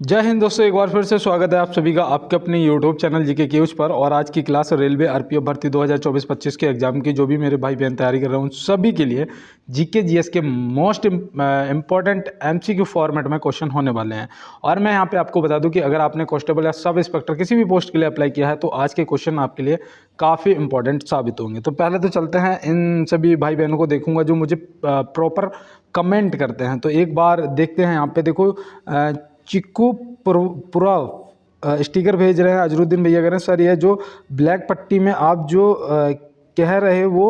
जय हिंद दोस्तों, एक बार फिर से स्वागत है आप सभी का आपके अपने यूट्यूब चैनल जीके क्यूज पर। और आज की क्लास रेलवे आरपीएफ भर्ती 2024-25 के एग्जाम की जो भी मेरे भाई बहन तैयारी कर रहे हैं उन सभी के लिए जीके जीएस के मोस्ट इंपॉर्टेंट एमसीक्यू फॉर्मेट में क्वेश्चन होने वाले हैं। और मैं यहाँ पे आपको बता दूं कि अगर आपने कांस्टेबल या सब इंस्पेक्टर किसी भी पोस्ट के लिए अप्लाई किया है तो आज के क्वेश्चन आपके लिए काफ़ी इंपॉर्टेंट साबित होंगे। तो पहले तो चलते हैं, इन सभी भाई बहनों को देखूंगा जो मुझे प्रॉपर कमेंट करते हैं। तो एक बार देखते हैं, यहाँ पे देखो चिक्कू पूरा स्टिकर भेज रहे हैं। अजरुद्दीन भैया कह रहे हैं सर ये जो ब्लैक पट्टी में आप जो कह रहे वो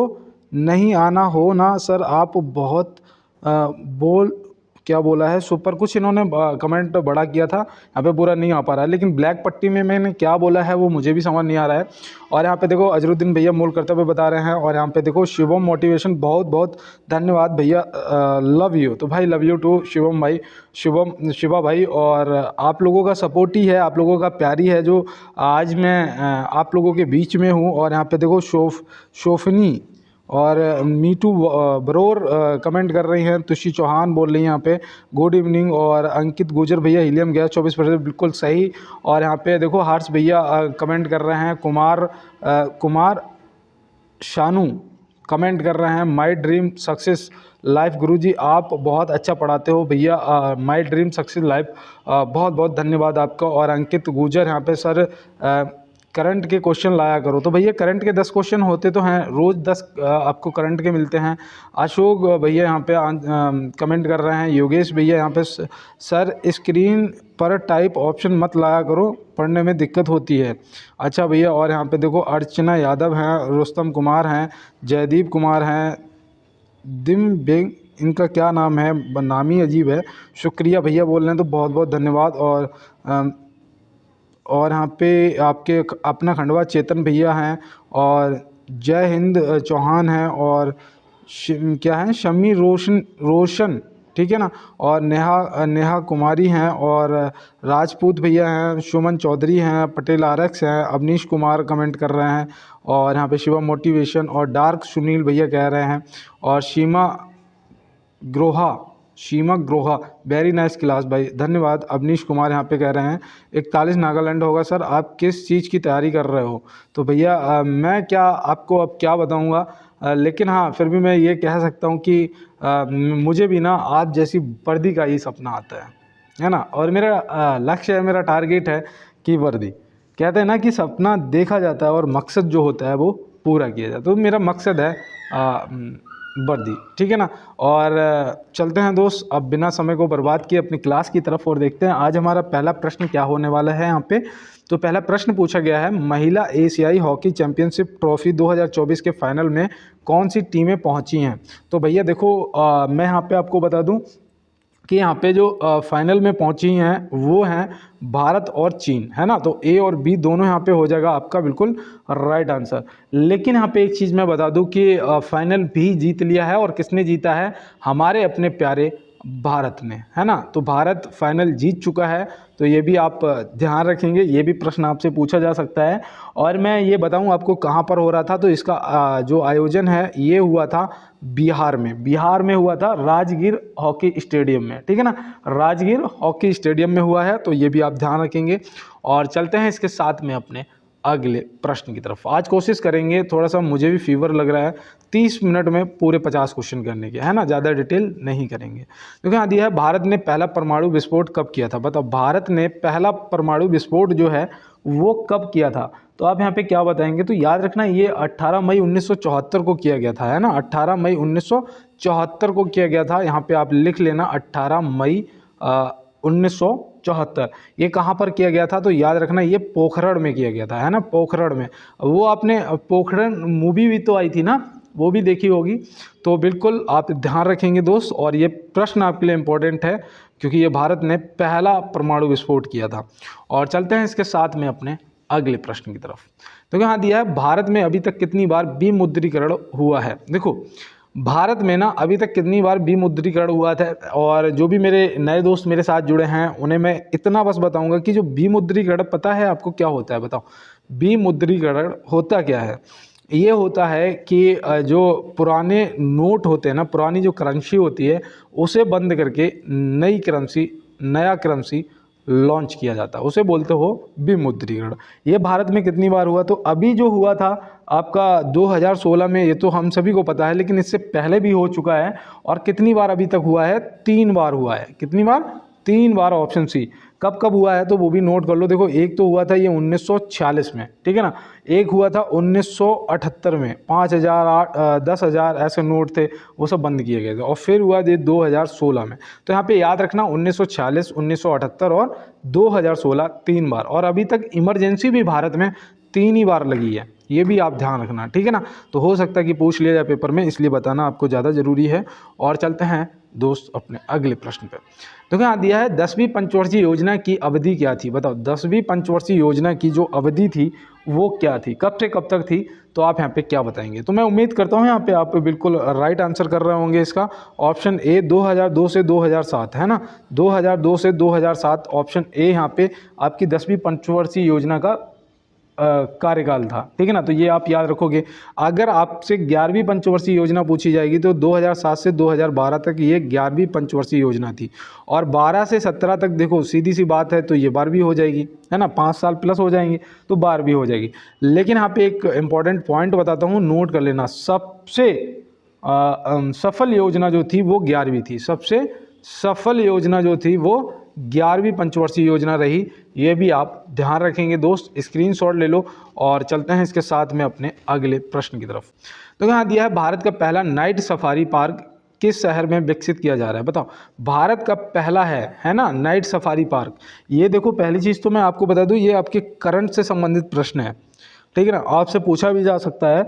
नहीं आना हो ना सर, आप बहुत बोल क्या बोला है सुपर, कुछ इन्होंने कमेंट बड़ा किया था, यहाँ पे पूरा नहीं आ पा रहा है। लेकिन ब्लैक पट्टी में मैंने क्या बोला है वो मुझे भी समझ नहीं आ रहा है। और यहाँ पे देखो अजरुद्दीन भैया मूल करते हुए बता रहे हैं। और यहाँ पे देखो शिवम मोटिवेशन, बहुत बहुत धन्यवाद भैया, लव यू। तो भाई लव यू टू शिवम भाई, शिवा भाई। और आप लोगों का सपोर्ट ही है, आप लोगों का प्यार ही है जो आज मैं आप लोगों के बीच में हूँ। और यहाँ पे देखो शोफनी और मीटू बरोर कमेंट कर रही हैं। तुषी चौहान बोल रही हैं यहाँ पे गुड इवनिंग। और अंकित गुजर भैया हीलियम गैस 24%, बिल्कुल सही। और यहाँ पे देखो हर्ष भैया कमेंट कर रहे हैं। कुमार शानू कमेंट कर रहे हैं माय ड्रीम सक्सेस लाइफ। गुरुजी आप बहुत अच्छा पढ़ाते हो भैया, माय ड्रीम सक्सेस लाइफ, बहुत बहुत धन्यवाद आपका। और अंकित गुजर यहाँ पे सर करंट के क्वेश्चन लाया करो। तो भैया करंट के 10 क्वेश्चन होते तो हैं, रोज़ 10 आपको करंट के मिलते हैं। अशोक भैया यहाँ पे कमेंट कर रहे हैं। योगेश भैया यहाँ पे सर स्क्रीन पर टाइप ऑप्शन मत लाया करो, पढ़ने में दिक्कत होती है। अच्छा भैया। और यहाँ पे देखो अर्चना यादव हैं, रुस्तम कुमार हैं, जयदीप कुमार हैं, दिम बेग, इनका क्या नाम है, नाम ही अजीब है। शुक्रिया भैया बोल रहे हैं, तो बहुत बहुत धन्यवाद। और यहाँ पे आपके अपना खंडवा चेतन भैया हैं। और जय हिंद चौहान हैं। और क्या है शमी रोशन, ठीक है ना। और नेहा कुमारी हैं। और राजपूत भैया हैं, सुमन चौधरी हैं, पटेल आरक्स हैं, अवनीश कुमार कमेंट कर रहे हैं। और यहाँ पे शिवा मोटिवेशन और डार्क सुनील भैया कह रहे हैं। और शीमा ग्रोहा वेरी नाइस क्लास भाई, धन्यवाद। अवनीश कुमार यहाँ पे कह रहे हैं 41 नागालैंड होगा सर, आप किस चीज़ की तैयारी कर रहे हो। तो भैया मैं क्या आपको अब क्या बताऊँगा, लेकिन हाँ फिर भी मैं ये कह सकता हूँ कि मुझे भी ना आप जैसी वर्दी का ही सपना आता है ना। और मेरा लक्ष्य है, मेरा टारगेट है कि वर्दी, कहते हैं ना कि सपना देखा जाता है और मकसद जो होता है वो पूरा किया जाता है। तो मेरा मकसद है वर्दी, ठीक है ना। और चलते हैं दोस्त, अब बिना समय को बर्बाद किए अपनी क्लास की तरफ और देखते हैं आज हमारा पहला प्रश्न क्या होने वाला है यहाँ पे। तो पहला प्रश्न पूछा गया है, महिला एशियाई हॉकी चैंपियनशिप ट्रॉफी 2024 के फाइनल में कौन सी टीमें पहुंची हैं। तो भैया देखो मैं यहाँ पे आपको बता दूं कि यहाँ पे जो फाइनल में पहुंची हैं वो हैं भारत और चीन, है ना। तो ए और बी दोनों यहाँ पे हो जाएगा आपका बिल्कुल राइट आंसर। लेकिन यहाँ पे एक चीज़ मैं बता दूं कि फाइनल भी जीत लिया है। और किसने जीता है, हमारे अपने प्यारे भारत ने, है ना। तो भारत फाइनल जीत चुका है। तो ये भी आप ध्यान रखेंगे, ये भी प्रश्न आपसे पूछा जा सकता है। और मैं ये बताऊं आपको कहाँ पर हो रहा था, तो इसका जो आयोजन है ये हुआ था बिहार में हुआ था, राजगीर हॉकी स्टेडियम में, ठीक है ना। राजगीर हॉकी स्टेडियम में हुआ है, तो ये भी आप ध्यान रखेंगे। और चलते हैं इसके साथ में अपने अगले प्रश्न की तरफ। आज कोशिश करेंगे, थोड़ा सा मुझे भी फीवर लग रहा है, 30 मिनट में पूरे 50 क्वेश्चन करने के, है ना, ज़्यादा डिटेल नहीं करेंगे। क्योंकि यहाँ दिया है भारत ने पहला परमाणु विस्फोट कब किया था। बताओ भारत ने पहला परमाणु विस्फोट जो है वो कब किया था। तो आप यहाँ पे क्या बताएंगे, तो याद रखना ये 18 मई 1974 को किया गया था, है ना। 18 मई 1974 को किया गया था। यहाँ पे आप लिख लेना 18 मई 1974। ये कहाँ पर किया गया था, तो याद रखना ये पोखरण में किया गया था, है ना, पोखरण में। वो आपने पोखरण मूवी भी तो आई थी ना, वो भी देखी होगी। तो बिल्कुल आप ध्यान रखेंगे दोस्त। और ये प्रश्न आपके लिए इम्पोर्टेंट है क्योंकि ये भारत ने पहला परमाणु विस्फोट किया था। और चलते हैं इसके साथ में अपने अगले प्रश्न की तरफ। तो यहाँ दिया है भारत में अभी तक कितनी बार विमुद्रीकरण हुआ है। देखो भारत में ना अभी तक कितनी बार विमुद्रीकरण हुआ था। और जो भी मेरे नए दोस्त मेरे साथ जुड़े हैं उन्हें मैं इतना बस बताऊंगा कि जो विमुद्रीकरण, पता है आपको क्या होता है, बताओ विमुद्रीकरण होता क्या है। ये होता है कि जो पुराने नोट होते हैं ना, पुरानी जो करेंसी होती है उसे बंद करके नया करेंसी लॉन्च किया जाता है, उसे बोलते हो विमुद्रीकरण। ये भारत में कितनी बार हुआ, तो अभी जो हुआ था आपका 2016 में, ये तो हम सभी को पता है, लेकिन इससे पहले भी हो चुका है। और कितनी बार अभी तक हुआ है, 3 बार हुआ है। कितनी बार, 3 बार, ऑप्शन सी। कब कब हुआ है तो वो भी नोट कर लो। देखो एक तो हुआ था ये 1946 में, ठीक है ना, एक हुआ था 1978 में, 5000 10,000 ऐसे नोट थे, वो सब बंद किए गए थे, और फिर हुआ ये 2016 में। तो यहाँ पे याद रखना 1946, 1978 और 2016, 3 बार। और अभी तक इमरजेंसी भी भारत में 3 ही बार लगी है, ये भी आप ध्यान रखना, ठीक है ना। तो हो सकता है कि पूछ लिया जाए पेपर में, इसलिए बताना आपको ज़्यादा ज़रूरी है। और चलते हैं दोस्त अपने अगले प्रश्न पे। तो क्या दिया है, 10वीं पंचवर्षीय योजना की अवधि क्या थी, बताओ। 10वीं पंचवर्षीय योजना की जो अवधि थी वो क्या थी, कब से कब तक थी, तो आप यहाँ पे क्या बताएंगे। तो मैं उम्मीद करता हूँ यहाँ पे आप बिल्कुल राइट आंसर कर रहे होंगे इसका। ऑप्शन ए 2002 से 2007 है ना, 2002 से 2007 ऑप्शन ए यहाँ पे आपकी 10वीं पंचवर्षीय योजना का कार्यकाल था, ठीक है ना। तो ये आप याद रखोगे। अगर आपसे 11वीं पंचवर्षीय योजना पूछी जाएगी तो 2007 से 2012 तक ये 11वीं पंचवर्षीय योजना थी। और 12 से 17 तक देखो सीधी सी बात है, तो ये 12वीं हो जाएगी, है ना, 5 साल प्लस हो जाएंगे तो 12वीं हो जाएगी। लेकिन यहाँ पे एक इंपॉर्टेंट पॉइंट बताता हूँ, नोट कर लेना। सबसे सफल योजना जो थी वो 11वीं थी, सबसे सफल योजना जो थी वो 11वीं पंचवर्षीय योजना रही। ये भी आप ध्यान रखेंगे दोस्त, स्क्रीनशॉट ले लो। और चलते हैं इसके साथ में अपने अगले प्रश्न की तरफ। तो यहाँ दिया है, भारत का पहला नाइट सफारी पार्क किस शहर में विकसित किया जा रहा है, बताओ। भारत का पहला है ना, नाइट सफारी पार्क। ये देखो पहली चीज़ तो मैं आपको बता दूँ, ये आपके करंट से संबंधित प्रश्न है, ठीक है ना, आपसे पूछा भी जा सकता है,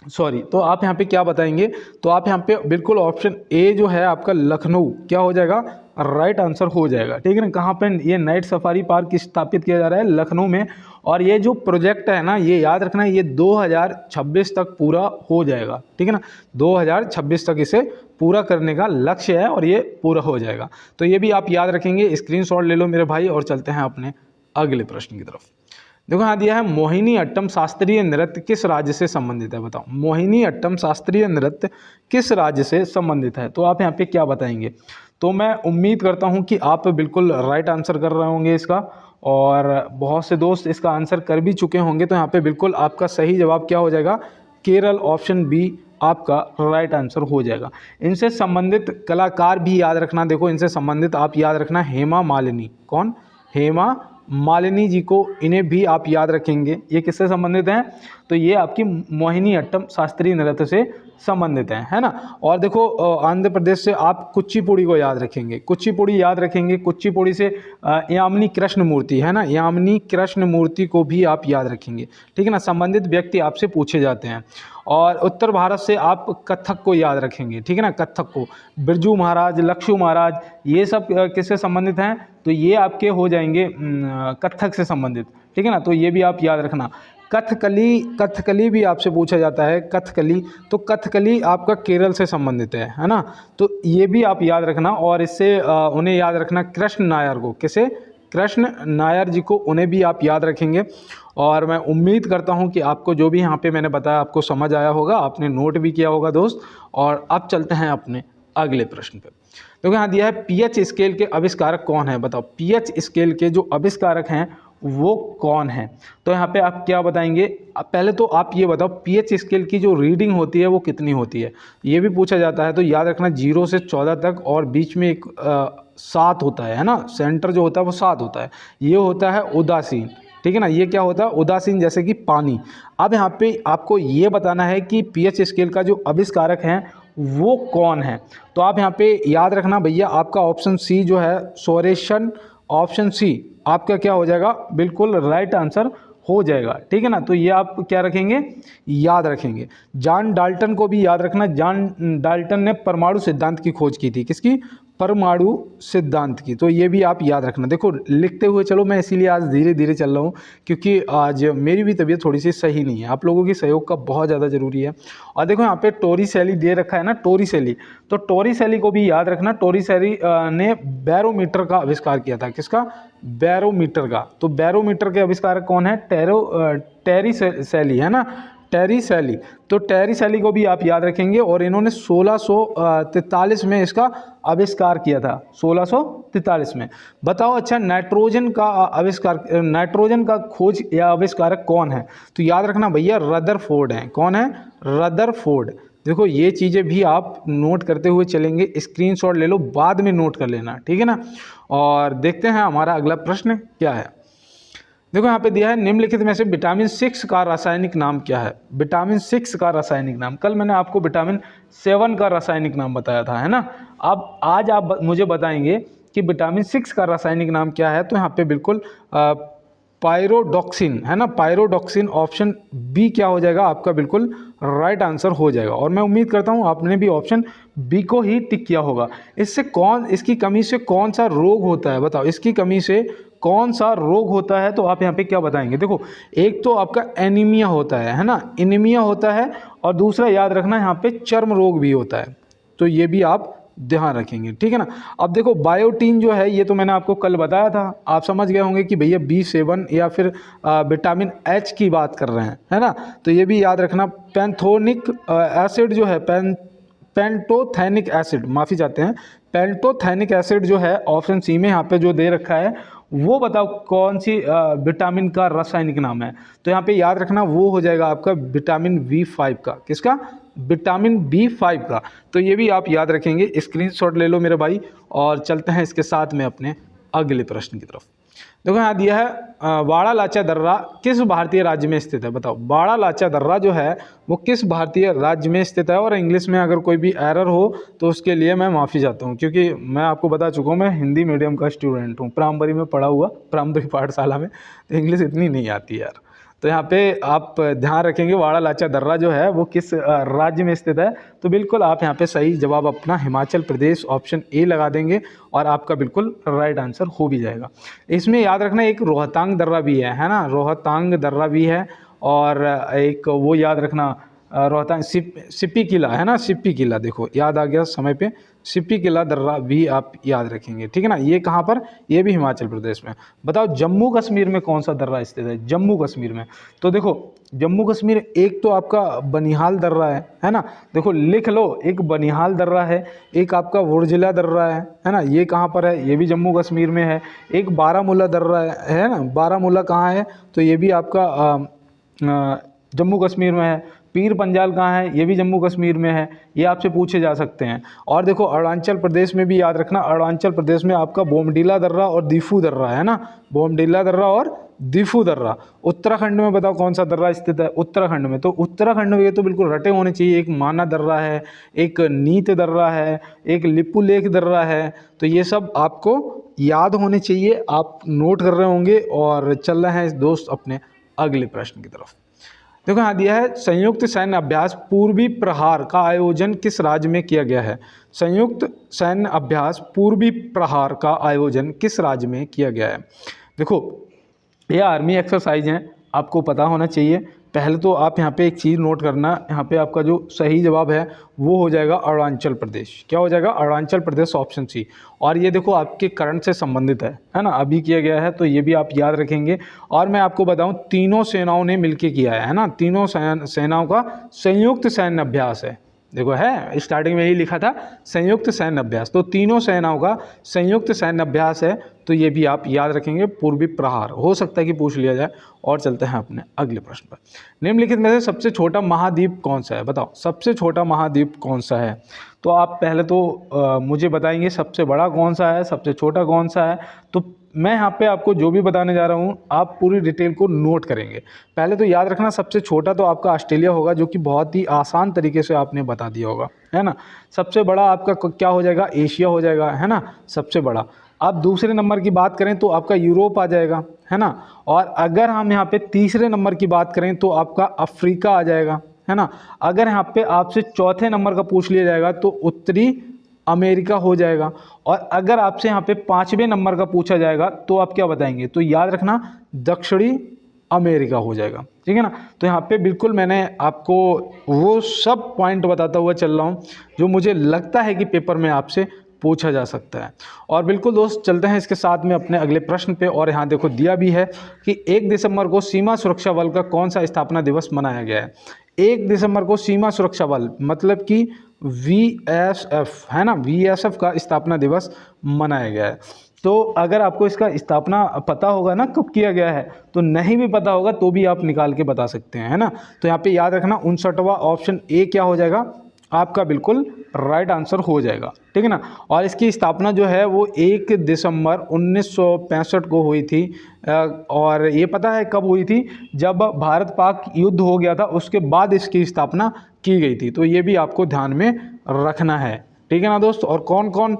सॉरी। तो आप यहाँ पे क्या बताएंगे, तो आप यहाँ पे बिल्कुल ऑप्शन ए जो है आपका लखनऊ क्या हो जाएगा, राइट आंसर हो जाएगा, ठीक है ना। कहाँ पे ये नाइट सफारी पार्क स्थापित किया जा रहा है, लखनऊ में। और ये जो प्रोजेक्ट है ना, ये याद रखना, ये 2026 तक पूरा हो जाएगा, ठीक है ना। 2026 तक इसे पूरा करने का लक्ष्य है और ये पूरा हो जाएगा। तो ये भी आप याद रखेंगे, स्क्रीनशॉट ले लो मेरे भाई। और चलते हैं अपने अगले प्रश्न की तरफ। देखो यहाँ दिया है, मोहिनी अट्टम शास्त्रीय नृत्य किस राज्य से संबंधित है, बताओ। मोहिनी अट्टम शास्त्रीय नृत्य किस राज्य से संबंधित है, तो आप यहाँ पे क्या बताएंगे। तो मैं उम्मीद करता हूँ कि आप बिल्कुल राइट आंसर कर रहे होंगे इसका, और बहुत से दोस्त इसका आंसर कर भी चुके होंगे। तो यहाँ पे बिल्कुल आपका सही जवाब क्या हो जाएगा, केरल, ऑप्शन बी आपका राइट आंसर हो जाएगा। इनसे संबंधित कलाकार भी याद रखना, देखो इनसे संबंधित आप याद रखना, हेमा मालिनी। कौन, हेमा मालिनी जी को, इन्हें भी आप याद रखेंगे। ये किससे संबंधित हैं, तो ये आपकी मोहिनी अट्टम शास्त्रीय नृत्य से संबंधित है ना। और देखो आंध्र प्रदेश से आप कुचिपुड़ी को याद रखेंगे, कुचिपुड़ी याद रखेंगे। कुचिपुड़ी से यामिनी कृष्ण मूर्ति है ना, यामिनी कृष्ण मूर्ति को भी आप याद रखेंगे, ठीक है ना। संबंधित व्यक्ति आपसे पूछे जाते हैं। और उत्तर भारत से आप कथक को याद रखेंगे, ठीक है ना, कथक को, बिरजू महाराज, लक्षु महाराज, ये सब किससे संबंधित हैं, तो ये आपके हो जाएंगे कथक से संबंधित, ठीक है ना। तो ये भी आप याद रखना। कथकली, कथकली भी आपसे पूछा जाता है, कथकली, तो कथकली आपका केरल से संबंधित है ना। तो ये भी आप याद रखना। और इससे उन्हें याद रखना, कृष्ण नायर को, किसे, कृष्ण नायर जी को, उन्हें भी आप याद रखेंगे। और मैं उम्मीद करता हूं कि आपको जो भी यहाँ पे मैंने बताया आपको समझ आया होगा, आपने नोट भी किया होगा दोस्त। और अब चलते हैं अपने अगले प्रश्न पे। तो यहाँ दिया है, पीएच स्केल के आविष्कारक कौन है, बताओ। पीएच स्केल के जो आविष्कारक हैं वो कौन है, तो यहाँ पे आप क्या बताएंगे। पहले तो आप ये बताओ, पीएच स्केल की जो रीडिंग होती है वो कितनी होती है, ये भी पूछा जाता है। तो याद रखना 0 से 14 तक, और बीच में एक 7 होता है ना, सेंटर जो होता है वो 7 होता है। ये होता है उदासीन, ठीक है ना, ये क्या होता है, उदासीन, जैसे कि पानी। अब यहाँ पे आपको ये बताना है कि पीएच स्केल का जो आविष्कारक हैं वो कौन है। तो आप यहाँ पे याद रखना भैया, आपका ऑप्शन सी जो है, सोरेशन, ऑप्शन सी आपका क्या हो जाएगा, बिल्कुल राइट आंसर हो जाएगा, ठीक है ना। तो ये आप क्या रखेंगे, याद रखेंगे। जॉन डाल्टन को भी याद रखना। जॉन डाल्टन ने परमाणु सिद्धांत की खोज की थी, किसकी, परमाणु सिद्धांत की। तो ये भी आप याद रखना। देखो लिखते हुए चलो, मैं इसीलिए आज धीरे धीरे चल रहा हूँ, क्योंकि आज मेरी भी तबीयत थोड़ी सी सही नहीं है। आप लोगों की सहयोग का बहुत ज़्यादा ज़रूरी है। और देखो यहाँ पे टोरिसेली दे रखा है ना, टोरिसेली, तो टोरिसेली को भी याद रखना। टोरिसेली ने बैरोमीटर का आविष्कार किया था, किसका, बैरोमीटर का। तो बैरोमीटर के आविष्कारक कौन है, टेरी सेली है ना, टेरी सैली, तो टेरी सैली को भी आप याद रखेंगे और इन्होंने 1643 में इसका आविष्कार किया था, 1643 में। बताओ अच्छा नाइट्रोजन का आविष्कार, नाइट्रोजन का खोज या आविष्कारक कौन है? तो याद रखना भैया रदरफोर्ड हैं। कौन है? रदरफोर्ड। देखो ये चीज़ें भी आप नोट करते हुए चलेंगे, स्क्रीनशॉट ले लो, बाद में नोट कर लेना, ठीक है ना। और देखते हैं हमारा अगला प्रश्न क्या है। देखो यहाँ पे दिया है निम्नलिखित में से विटामिन 6 का रासायनिक नाम क्या है? विटामिन 6 का रासायनिक नाम, कल मैंने आपको विटामिन 7 का रासायनिक नाम बताया था, है ना। अब आज आप मुझे बताएंगे कि विटामिन 6 का रासायनिक नाम क्या है। तो यहाँ पे बिल्कुल पायरोडॉक्सिन है ना, पायरोडॉक्सिन ऑप्शन बी क्या हो जाएगा आपका, बिल्कुल राइट आंसर हो जाएगा। और मैं उम्मीद करता हूँ आपने भी ऑप्शन बी को ही टिक किया होगा। इसकी कमी से कौन सा रोग होता है? बताओ इसकी कमी से कौन सा रोग होता है? तो आप यहाँ पे क्या बताएंगे? देखो एक तो आपका एनीमिया होता है ना, एनीमिया होता है, और दूसरा याद रखना यहाँ पे चर्म रोग भी होता है, तो ये भी आप ध्यान रखेंगे, ठीक है ना। अब देखो बायोटीन जो है ये तो मैंने आपको कल बताया था, आप समझ गए होंगे कि भैया B7 या फिर विटामिन H की बात कर रहे हैं, है ना। तो ये भी याद रखना। पैंथोनिक एसिड जो है, पेंटोथेनिक एसिड, माफ़ी चाहते हैं, पेंटोथेनिक एसिड जो है ऑप्शन सी में यहाँ पे जो दे रखा है, वो बताओ कौन सी विटामिन का रासायनिक नाम है? तो यहाँ पे याद रखना वो हो जाएगा आपका विटामिन B5 का। किसका? विटामिन B5 का। तो ये भी आप याद रखेंगे, स्क्रीनशॉट ले लो मेरे भाई। और चलते हैं इसके साथ में अपने अगले प्रश्न की तरफ। देखो यहाँ दिया है बाड़ा लाचा दर्रा किस भारतीय राज्य में स्थित है? बताओ बाड़ा लाचा दर्रा जो है वो किस भारतीय राज्य में स्थित है? और इंग्लिश में अगर कोई भी एरर हो तो उसके लिए मैं माफ़ी चाहता हूँ, क्योंकि मैं आपको बता चुका हूँ मैं हिंदी मीडियम का स्टूडेंट हूँ, प्राइमरी में पढ़ा हुआ, प्राइमरी पाठशाला में, तो इंग्लिश इतनी नहीं आती यार। तो यहाँ पे आप ध्यान रखेंगे बाड़ा लाचा दर्रा जो है वो किस राज्य में स्थित है? तो बिल्कुल आप यहाँ पे सही जवाब अपना हिमाचल प्रदेश ऑप्शन ए लगा देंगे और आपका बिल्कुल राइट आंसर हो भी जाएगा। इसमें याद रखना एक रोहतांग दर्रा भी है ना, रोहतांग दर्रा भी है, और एक वो याद रखना रोहतांग सिप्पी किला है ना, सिप्पी किला, देखो याद आ गया समय पे, सिप्पी किला दर्रा भी आप याद रखेंगे, ठीक है ना। ये कहाँ पर? ये भी हिमाचल प्रदेश में। बताओ जम्मू कश्मीर में कौन सा दर्रा स्थित है? जम्मू कश्मीर में, तो देखो जम्मू कश्मीर एक तो आपका बनिहाल दर्रा है ना, देखो लिख लो, एक बनिहाल दर्रा है, एक आपका वुर्जिला दर्रा है ना, ये कहाँ पर है? ये भी जम्मू कश्मीर में है। एक बारामूला दर्रा है ना, बारामूला कहाँ है? तो ये भी आपका जम्मू कश्मीर में है। पीर पंजाल कहाँ है? ये भी जम्मू कश्मीर में है। ये आपसे पूछे जा सकते हैं। और देखो अरुणाचल प्रदेश में भी याद रखना, अरुणाचल प्रदेश में आपका बोमडीला दर्रा और दीफू दर्रा है ना, बोमडीला दर्रा और दीफू दर्रा। उत्तराखंड में बताओ कौन सा दर्रा स्थित है? उत्तराखंड में, तो उत्तराखंड में ये तो बिल्कुल रटे होने चाहिए, एक माना दर्रा है, एक नीत दर्रा है, एक लिपू लेक दर्रा है, तो ये सब आपको याद होने चाहिए, आप नोट कर रहे होंगे। और चल रहे हैं दोस्त अपने अगले प्रश्न की तरफ। देखो यहाँ दिया है संयुक्त सैन्य अभ्यास पूर्वी प्रहार का आयोजन किस राज्य में किया गया है? संयुक्त सैन्य अभ्यास पूर्वी प्रहार का आयोजन किस राज्य में किया गया है? देखो ये आर्मी एक्सरसाइज हैं, आपको पता होना चाहिए। पहले तो आप यहाँ पे एक चीज़ नोट करना, यहाँ पे आपका जो सही जवाब है वो हो जाएगा अरुणाचल प्रदेश। क्या हो जाएगा? Arunachal Pradesh option C. और ये देखो आपके करंट से संबंधित है ना, अभी किया गया है, तो ये भी आप याद रखेंगे। और मैं आपको बताऊं तीनों सेनाओं ने मिलकर किया है ना, तीनों सेनाओं का संयुक्त सैन्य अभ्यास है। देखो है स्टार्टिंग में ही लिखा था संयुक्त सैन्य अभ्यास, तो तीनों सेनाओं का संयुक्त सैन्य अभ्यास है, तो ये भी आप याद रखेंगे। पूर्वी प्रहार हो सकता है कि पूछ लिया जाए। और चलते हैं अपने अगले प्रश्न पर। निम्नलिखित में से सबसे छोटा महाद्वीप कौन सा है? बताओ सबसे छोटा महाद्वीप कौन सा है? तो आप पहले तो मुझे बताएंगे सबसे बड़ा कौन सा है, सबसे छोटा कौन सा है। तो मैं यहाँ पे आपको जो भी बताने जा रहा हूँ आप पूरी डिटेल को नोट करेंगे। पहले तो याद रखना सबसे छोटा तो आपका ऑस्ट्रेलिया होगा, जो कि बहुत ही आसान तरीके से आपने बता दिया होगा, है ना। सबसे बड़ा आपका क्या हो जाएगा? एशिया हो जाएगा, है ना, सबसे बड़ा। अब दूसरे नंबर की बात करें तो आपका यूरोप आ जाएगा, है ना। और अगर हम यहाँ पे तीसरे नंबर की बात करें तो आपका अफ्रीका आ जाएगा, है ना। अगर यहाँ पे आपसे चौथे नंबर का पूछ लिया जाएगा तो उत्तरी अमेरिका हो जाएगा। और अगर आपसे यहाँ पे पाँचवें नंबर का पूछा जाएगा तो आप क्या बताएंगे? तो याद रखना दक्षिणी अमेरिका हो जाएगा, ठीक है ना। तो यहाँ पे बिल्कुल मैंने आपको वो सब पॉइंट बताता हुआ चल रहा हूँ जो मुझे लगता है कि पेपर में आपसे पूछा जा सकता है। और बिल्कुल दोस्त, चलते हैं इसके साथ में अपने अगले प्रश्न पे। और यहाँ देखो दिया भी है कि 1 दिसंबर को सीमा सुरक्षा बल का कौन सा स्थापना दिवस मनाया गया है। 1 दिसंबर को सीमा सुरक्षा बल मतलब कि VSF है ना, VSF का स्थापना दिवस मनाया गया है। तो अगर आपको इसका स्थापना पता होगा ना कब किया गया है, तो नहीं भी पता होगा तो भी आप निकाल के बता सकते हैं, है ना। तो यहाँ पे याद रखना 59वां ऑप्शन ए क्या हो जाएगा, आपका बिल्कुल राइट आंसर हो जाएगा, ठीक है ना। और इसकी स्थापना जो है वो 1 दिसंबर 1965 को हुई थी। और ये पता है कब हुई थी, जब भारत पाक युद्ध हो गया था उसके बाद इसकी स्थापना की गई थी। तो ये भी आपको ध्यान में रखना है, ठीक है ना दोस्त। और कौन कौन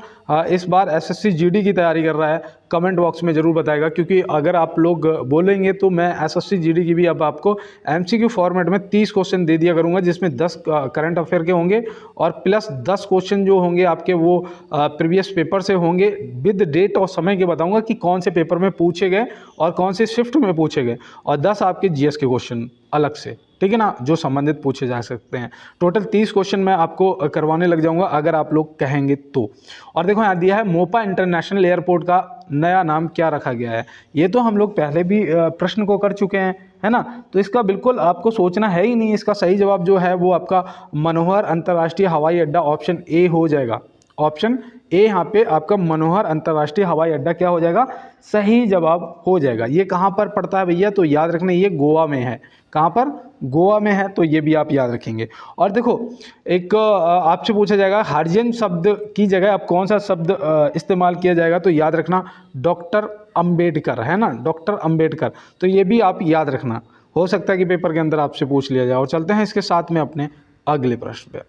इस बार SSC GD की तैयारी कर रहा है कमेंट बॉक्स में ज़रूर बताएगा, क्योंकि अगर आप लोग बोलेंगे तो मैं SSC GD की भी अब आपको MCQ फॉर्मेट में 30 क्वेश्चन दे दिया करूंगा, जिसमें 10 करंट अफेयर के होंगे और प्लस 10 क्वेश्चन जो होंगे आपके वो प्रीवियस पेपर से होंगे। विद डेट और समय के बताऊंगा कि कौन से पेपर में पूछे गए और कौन से शिफ्ट में पूछे गए, और 10 आपके GS के क्वेश्चन अलग से, ठीक है ना, जो संबंधित पूछे जा सकते हैं। टोटल 30 क्वेश्चन मैं आपको करवाने लग जाऊंगा अगर आप लोग कहेंगे तो। और देखो यहाँ दिया है मोपा इंटरनेशनल एयरपोर्ट का नया नाम क्या रखा गया है। ये तो हम लोग पहले भी प्रश्न को कर चुके हैं, है ना। तो इसका बिल्कुल आपको सोचना है ही नहीं, इसका सही जवाब जो है वो आपका मनोहर अंतर्राष्ट्रीय हवाई अड्डा ऑप्शन ए हो जाएगा। ऑप्शन ए यहाँ पे आपका मनोहर अंतर्राष्ट्रीय हवाई अड्डा क्या हो जाएगा, सही जवाब हो जाएगा। ये कहाँ पर पड़ता है भैया, तो याद रखना ये गोवा में है। कहाँ पर, गोवा में है, तो ये भी आप याद रखेंगे। और देखो एक आपसे पूछा जाएगा हरिजन शब्द की जगह अब कौन सा शब्द इस्तेमाल किया जाएगा, तो याद रखना डॉक्टर अंबेडकर, है ना, डॉक्टर अंबेडकर। तो ये भी आप याद रखना, हो सकता है कि पेपर के अंदर आपसे पूछ लिया जाए। और चलते हैं इसके साथ में अपने अगले प्रश्न पे।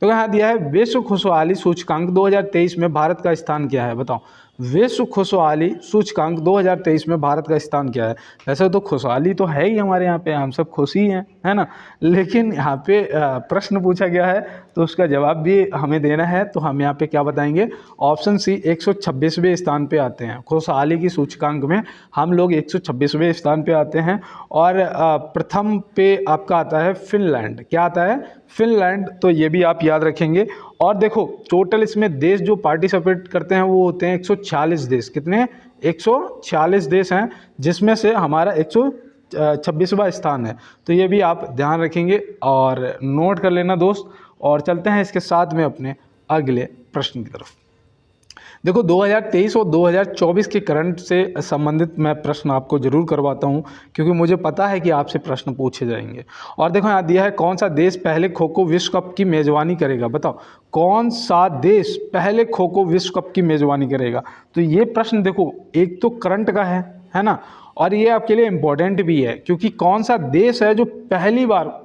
तो यहाँ दिया है विश्व खुशहाली सूचकांक 2023 में भारत का स्थान क्या है, बताओ। विश्व खुशहाली सूचकांक 2023 में भारत का स्थान क्या है। वैसे तो खुशहाली तो है ही हमारे यहाँ पे, हम सब खुश ही हैं, है ना। लेकिन यहाँ पे प्रश्न पूछा गया है तो उसका जवाब भी हमें देना है। तो हम यहाँ पे क्या बताएंगे, ऑप्शन सी 126वें स्थान पे आते हैं। खुशहाली की सूचकांक में हम लोग 126वें स्थान पे आते हैं। और प्रथम पे आपका आता है फिनलैंड। क्या आता है, फिनलैंड। तो ये भी आप याद रखेंगे। और देखो टोटल इसमें देश जो पार्टिसिपेट करते हैं वो होते हैं 146 देश। कितने, 146 देश हैं, जिसमें से हमारा 126वां स्थान है। तो ये भी आप ध्यान रखेंगे और नोट कर लेना दोस्त। और चलते हैं इसके साथ में अपने अगले प्रश्न की तरफ। देखो 2023 और 2024 के करंट से संबंधित मैं प्रश्न आपको जरूर करवाता हूं, क्योंकि मुझे पता है कि आपसे प्रश्न पूछे जाएंगे। और देखो यहाँ दिया है कौन सा देश पहले खो खो विश्व कप की मेजबानी करेगा, बताओ कौन सा देश पहले खो खो विश्व कप की मेजबानी करेगा। तो ये प्रश्न देखो एक तो करंट का है ना, और ये आपके लिए इम्पोर्टेंट भी है, क्योंकि कौन सा देश है जो पहली बार,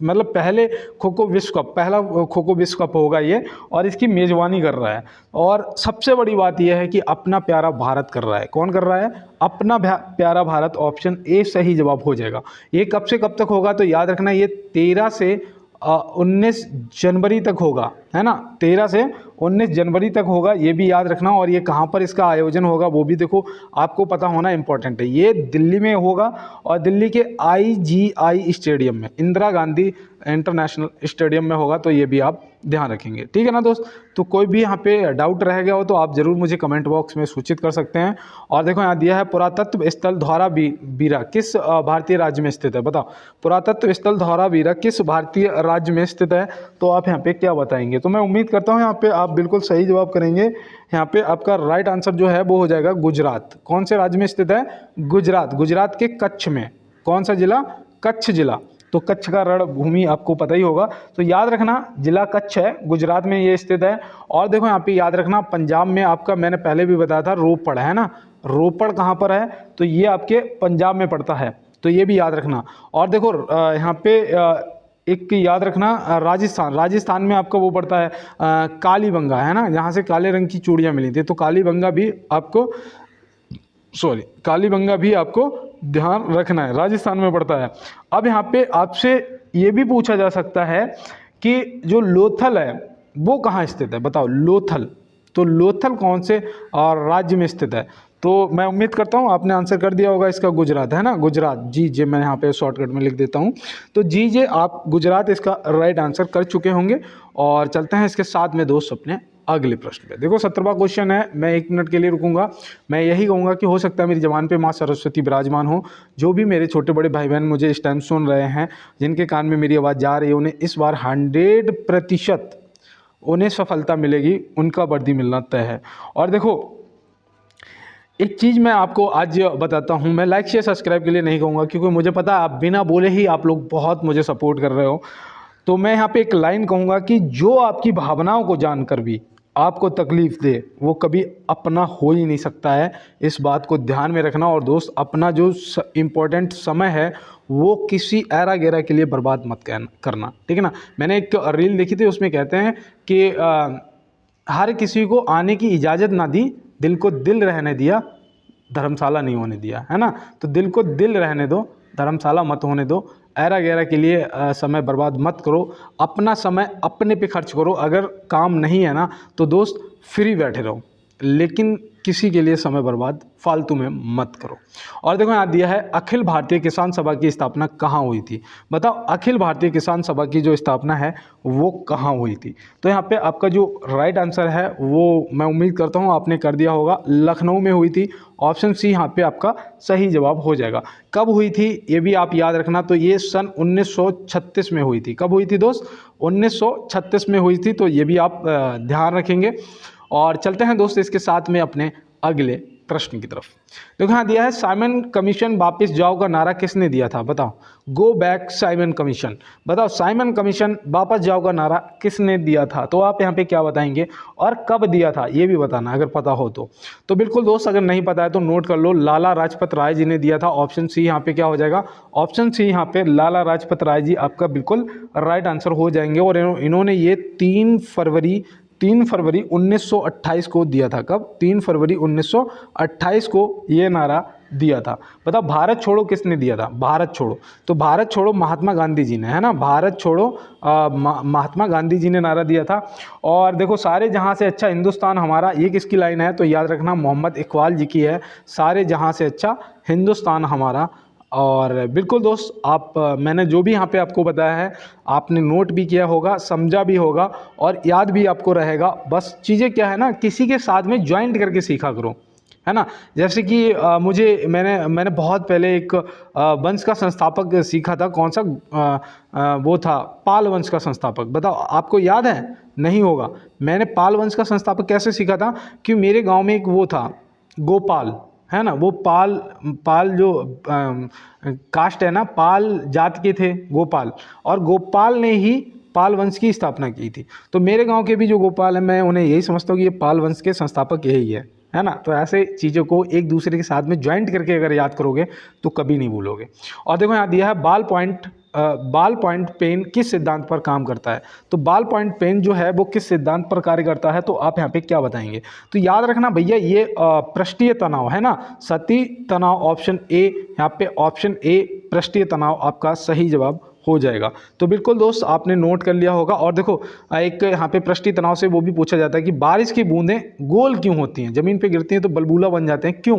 मतलब पहले खो खो विश्व कप, पहला खो खो विश्व कप होगा ये, और इसकी मेज़बानी कर रहा है। और सबसे बड़ी बात यह है कि अपना प्यारा भारत कर रहा है। कौन कर रहा है, अपना प्यारा भारत। ऑप्शन ए सही जवाब हो जाएगा। ये कब से कब तक होगा, तो याद रखना ये 13 से 19 जनवरी तक होगा, है ना, 13 से 19 जनवरी तक होगा, ये भी याद रखना। और ये कहाँ पर इसका आयोजन होगा वो भी देखो आपको पता होना इंपॉर्टेंट है। ये दिल्ली में होगा, और दिल्ली के IGI स्टेडियम में, इंदिरा गांधी इंटरनेशनल स्टेडियम में होगा। तो ये भी आप ध्यान रखेंगे, ठीक है ना दोस्त। तो कोई भी यहाँ पे डाउट रह गया हो तो आप ज़रूर मुझे कमेंट बॉक्स में सूचित कर सकते हैं। और देखो यहाँ दिया है पुरातत्व स्थल धौलावीरा किस भारतीय राज्य में स्थित है, बताओ पुरातत्व स्थल धौलावीरा किस भारतीय राज्य में स्थित है। तो आप यहाँ पे क्या बताएंगे, तो मैं उम्मीद करता हूँ यहाँ पे आप बिल्कुल सही जवाब करेंगे। यहाँ पे आपका राइट आंसर जो है वो हो जाएगा गुजरात। कौन से राज्य में स्थित है, गुजरात। गुजरात के कच्छ में, कौन सा जिला, कच्छ जिला। तो कच्छ का रणभूमि आपको पता ही होगा, तो याद रखना जिला कच्छ है, गुजरात में ये स्थित है। और देखो यहाँ पे याद रखना पंजाब में आपका, मैंने पहले भी बताया था, रोपड़ है ना, रोपड़ कहाँ पर है, तो ये आपके पंजाब में पड़ता है। तो ये भी याद रखना। और देखो यहाँ पे एक याद रखना राजस्थान, राजस्थान में आपका वो पड़ता है कालीबंगा, है ना, जहाँ से काले रंग की चूड़ियाँ मिली थी। तो कालीबंगा भी आपको, कालीबंगा भी आपको ध्यान रखना है, राजस्थान में पड़ता है। अब यहाँ पे आपसे ये भी पूछा जा सकता है कि जो लोथल है वो कहाँ स्थित है, बताओ लोथल। तो लोथल कौन से राज्य में स्थित है। तो मैं उम्मीद करता हूँ आपने आंसर कर दिया होगा इसका, गुजरात है ना, गुजरात। जी मैं यहाँ पे शॉर्टकट में लिख देता हूँ। तो जी आप गुजरात इसका राइट आंसर कर चुके होंगे। और चलते हैं इसके साथ में दोस्त अपने अगले प्रश्न पे। देखो 17वां क्वेश्चन है, मैं 1 मिनट के लिए रुकूंगा। मैं यही कहूँगा कि हो सकता है मेरी ज़बान पे माँ सरस्वती विराजमान हो। जो भी मेरे छोटे बड़े भाई बहन मुझे इस टाइम सुन रहे हैं, जिनके कान में मेरी आवाज़ जा रही है, उन्हें इस बार 100% उन्हें सफलता मिलेगी, उनका वर्दी मिलना तय है। और देखो एक चीज़ मैं आपको आज बताता हूँ, मैं लाइक शेयर सब्सक्राइब के लिए नहीं कहूँगा, क्योंकि मुझे पता है आप बिना बोले ही आप लोग बहुत मुझे सपोर्ट कर रहे हो। तो मैं यहाँ पे एक लाइन कहूँगा कि जो आपकी भावनाओं को जानकर भी आपको तकलीफ़ दे, वो कभी अपना हो ही नहीं सकता है। इस बात को ध्यान में रखना। और दोस्त, अपना जो इम्पोर्टेंट समय है वो किसी ऐरा गैरा के लिए बर्बाद मत करना, ठीक है ना। मैंने एक रील देखी थी, उसमें कहते हैं कि हर किसी को आने की इजाज़त ना दी, दिल को दिल रहने दिया, धर्मशाला नहीं होने दिया, है ना। तो दिल को दिल रहने दो, धर्मशाला मत होने दो। ऐरा गैरा के लिए समय बर्बाद मत करो। अपना समय अपने पे खर्च करो। अगर काम नहीं है ना तो दोस्त फ्री बैठे रहो, लेकिन किसी के लिए समय बर्बाद फालतू में मत करो। और देखो यहाँ दिया है, अखिल भारतीय किसान सभा की स्थापना कहाँ हुई थी। बताओ अखिल भारतीय किसान सभा की जो स्थापना है वो कहाँ हुई थी। तो यहाँ पे आपका जो राइट आंसर है वो मैं उम्मीद करता हूँ आपने कर दिया होगा, लखनऊ में हुई थी। ऑप्शन सी यहाँ पे आपका सही जवाब हो जाएगा। कब हुई थी ये भी आप याद रखना, तो ये सन 1936 में हुई थी। कब हुई थी दोस्त? 1936 में हुई थी। तो ये भी आप ध्यान रखेंगे। और चलते हैं दोस्त इसके साथ में अपने अगले प्रश्न की तरफ। देखो यहाँ दिया है, साइमन कमीशन वापस जाओ का नारा किसने दिया था। बताओ, गो बैक साइमन कमीशन। बताओ साइमन कमीशन वापस जाओ का नारा किसने दिया था। तो आप यहाँ पे क्या बताएंगे और कब दिया था ये भी बताना, अगर पता हो तो बिल्कुल दोस्त, अगर नहीं पता है तो नोट कर लो, लाला लाजपत राय जी ने दिया था। ऑप्शन सी यहाँ पे क्या हो जाएगा? ऑप्शन सी यहाँ पे लाला लाजपत राय जी आपका बिल्कुल राइट आंसर हो जाएंगे। और इन्होंने ये 3 फरवरी 1928 को दिया था। कब? 3 फरवरी 1928 को ये नारा दिया था। बताओ भारत छोड़ो किसने दिया था? भारत छोड़ो, तो भारत छोड़ो महात्मा गांधी जी ने, है ना। भारत छोड़ो महात्मा गांधी जी ने नारा दिया था। और देखो, सारे जहां से अच्छा हिंदुस्तान हमारा, ये किसकी लाइन है? तो याद रखना मोहम्मद इकबाल जी की है, सारे जहां से अच्छा हिंदुस्तान हमारा। और बिल्कुल दोस्त, आप मैंने जो भी यहाँ पे आपको बताया है आपने नोट भी किया होगा, समझा भी होगा और याद भी आपको रहेगा। बस चीज़ें क्या है ना, किसी के साथ में ज्वाइंट करके सीखा करो, है ना। जैसे कि मैंने बहुत पहले एक वंश का संस्थापक सीखा था। कौन सा? वो था पाल वंश का संस्थापक। बताओ आपको याद है? नहीं होगा। मैंने पाल वंश का संस्थापक कैसे सीखा था कि मेरे गाँव में एक वो था गोपाल, है ना। वो पाल जो कास्ट है ना, पाल जात के थे गोपाल, और गोपाल ने ही पाल वंश की स्थापना की थी। तो मेरे गांव के भी जो गोपाल है, मैं उन्हें यही समझता हूँ कि ये पाल वंश के संस्थापक यही है ना। तो ऐसे चीज़ों को एक दूसरे के साथ में ज्वाइंट करके अगर याद करोगे तो कभी नहीं भूलोगे। और देखो यहाँ दिया है, बाल पॉइंट पेन किस सिद्धांत पर काम करता है। तो बाल पॉइंट पेन जो है वो किस सिद्धांत पर कार्य करता है, तो आप यहाँ पे क्या बताएंगे। तो याद रखना भैया, ये पृष्ठीय तनाव है ना, सतही तनाव। ऑप्शन ए, यहाँ पे ऑप्शन ए पृष्ठीय तनाव आपका सही जवाब हो जाएगा। तो बिल्कुल दोस्त, आपने नोट कर लिया होगा। और देखो, एक यहाँ पे पृष्ठीय तनाव से वो भी पूछा जाता है कि बारिश की बूंदें गोल क्यों होती हैं, जमीन पे गिरती हैं तो बलबूला बन जाते हैं, क्यों?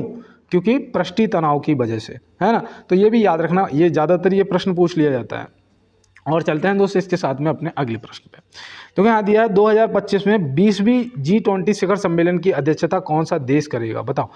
क्योंकि पृष्ठीय तनाव की वजह से, है ना। तो ये भी याद रखना, ये ज़्यादातर ये प्रश्न पूछ लिया जाता है। और चलते हैं दोस्त इसके साथ में अपने अगले प्रश्न पे। तो यहाँ दिया है, 2025 में 20वीं G20 शिखर सम्मेलन की अध्यक्षता कौन सा देश करेगा। बताओ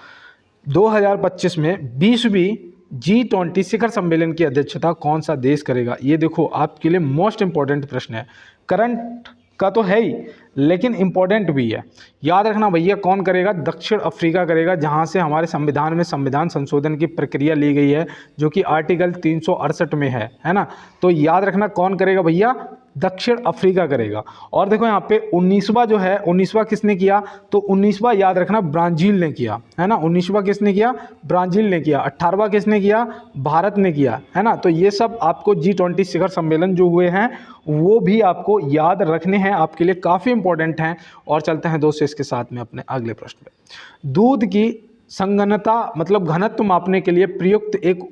2025 में 20वीं G20 शिखर सम्मेलन की अध्यक्षता कौन सा देश करेगा। ये देखो आपके लिए मोस्ट इंपॉर्टेंट प्रश्न है, करंट का तो है ही लेकिन इम्पोर्टेंट भी है। याद रखना भैया, कौन करेगा? दक्षिण अफ्रीका करेगा, जहां से हमारे संविधान में संविधान संशोधन की प्रक्रिया ली गई है, जो कि आर्टिकल 368 में है ना। तो याद रखना कौन करेगा भैया? दक्षिण अफ्रीका करेगा। और देखो यहाँ पे 19वां जो है, 19वां किसने किया? तो 19वां याद रखना ब्राज़ील ने किया, है ना। 19वां किसने किया? ब्राज़ील ने किया। 18वां किसने किया? भारत ने किया, है ना। तो ये सब आपको G20 शिखर सम्मेलन जो हुए हैं वो भी आपको याद रखने हैं, आपके लिए काफ़ी इंपॉर्टेंट हैं। और चलते हैं दोस्तों इसके साथ में अपने अगले प्रश्न पे। दूध की संगनता मतलब घनत्व मापने के लिए प्रयुक्त एक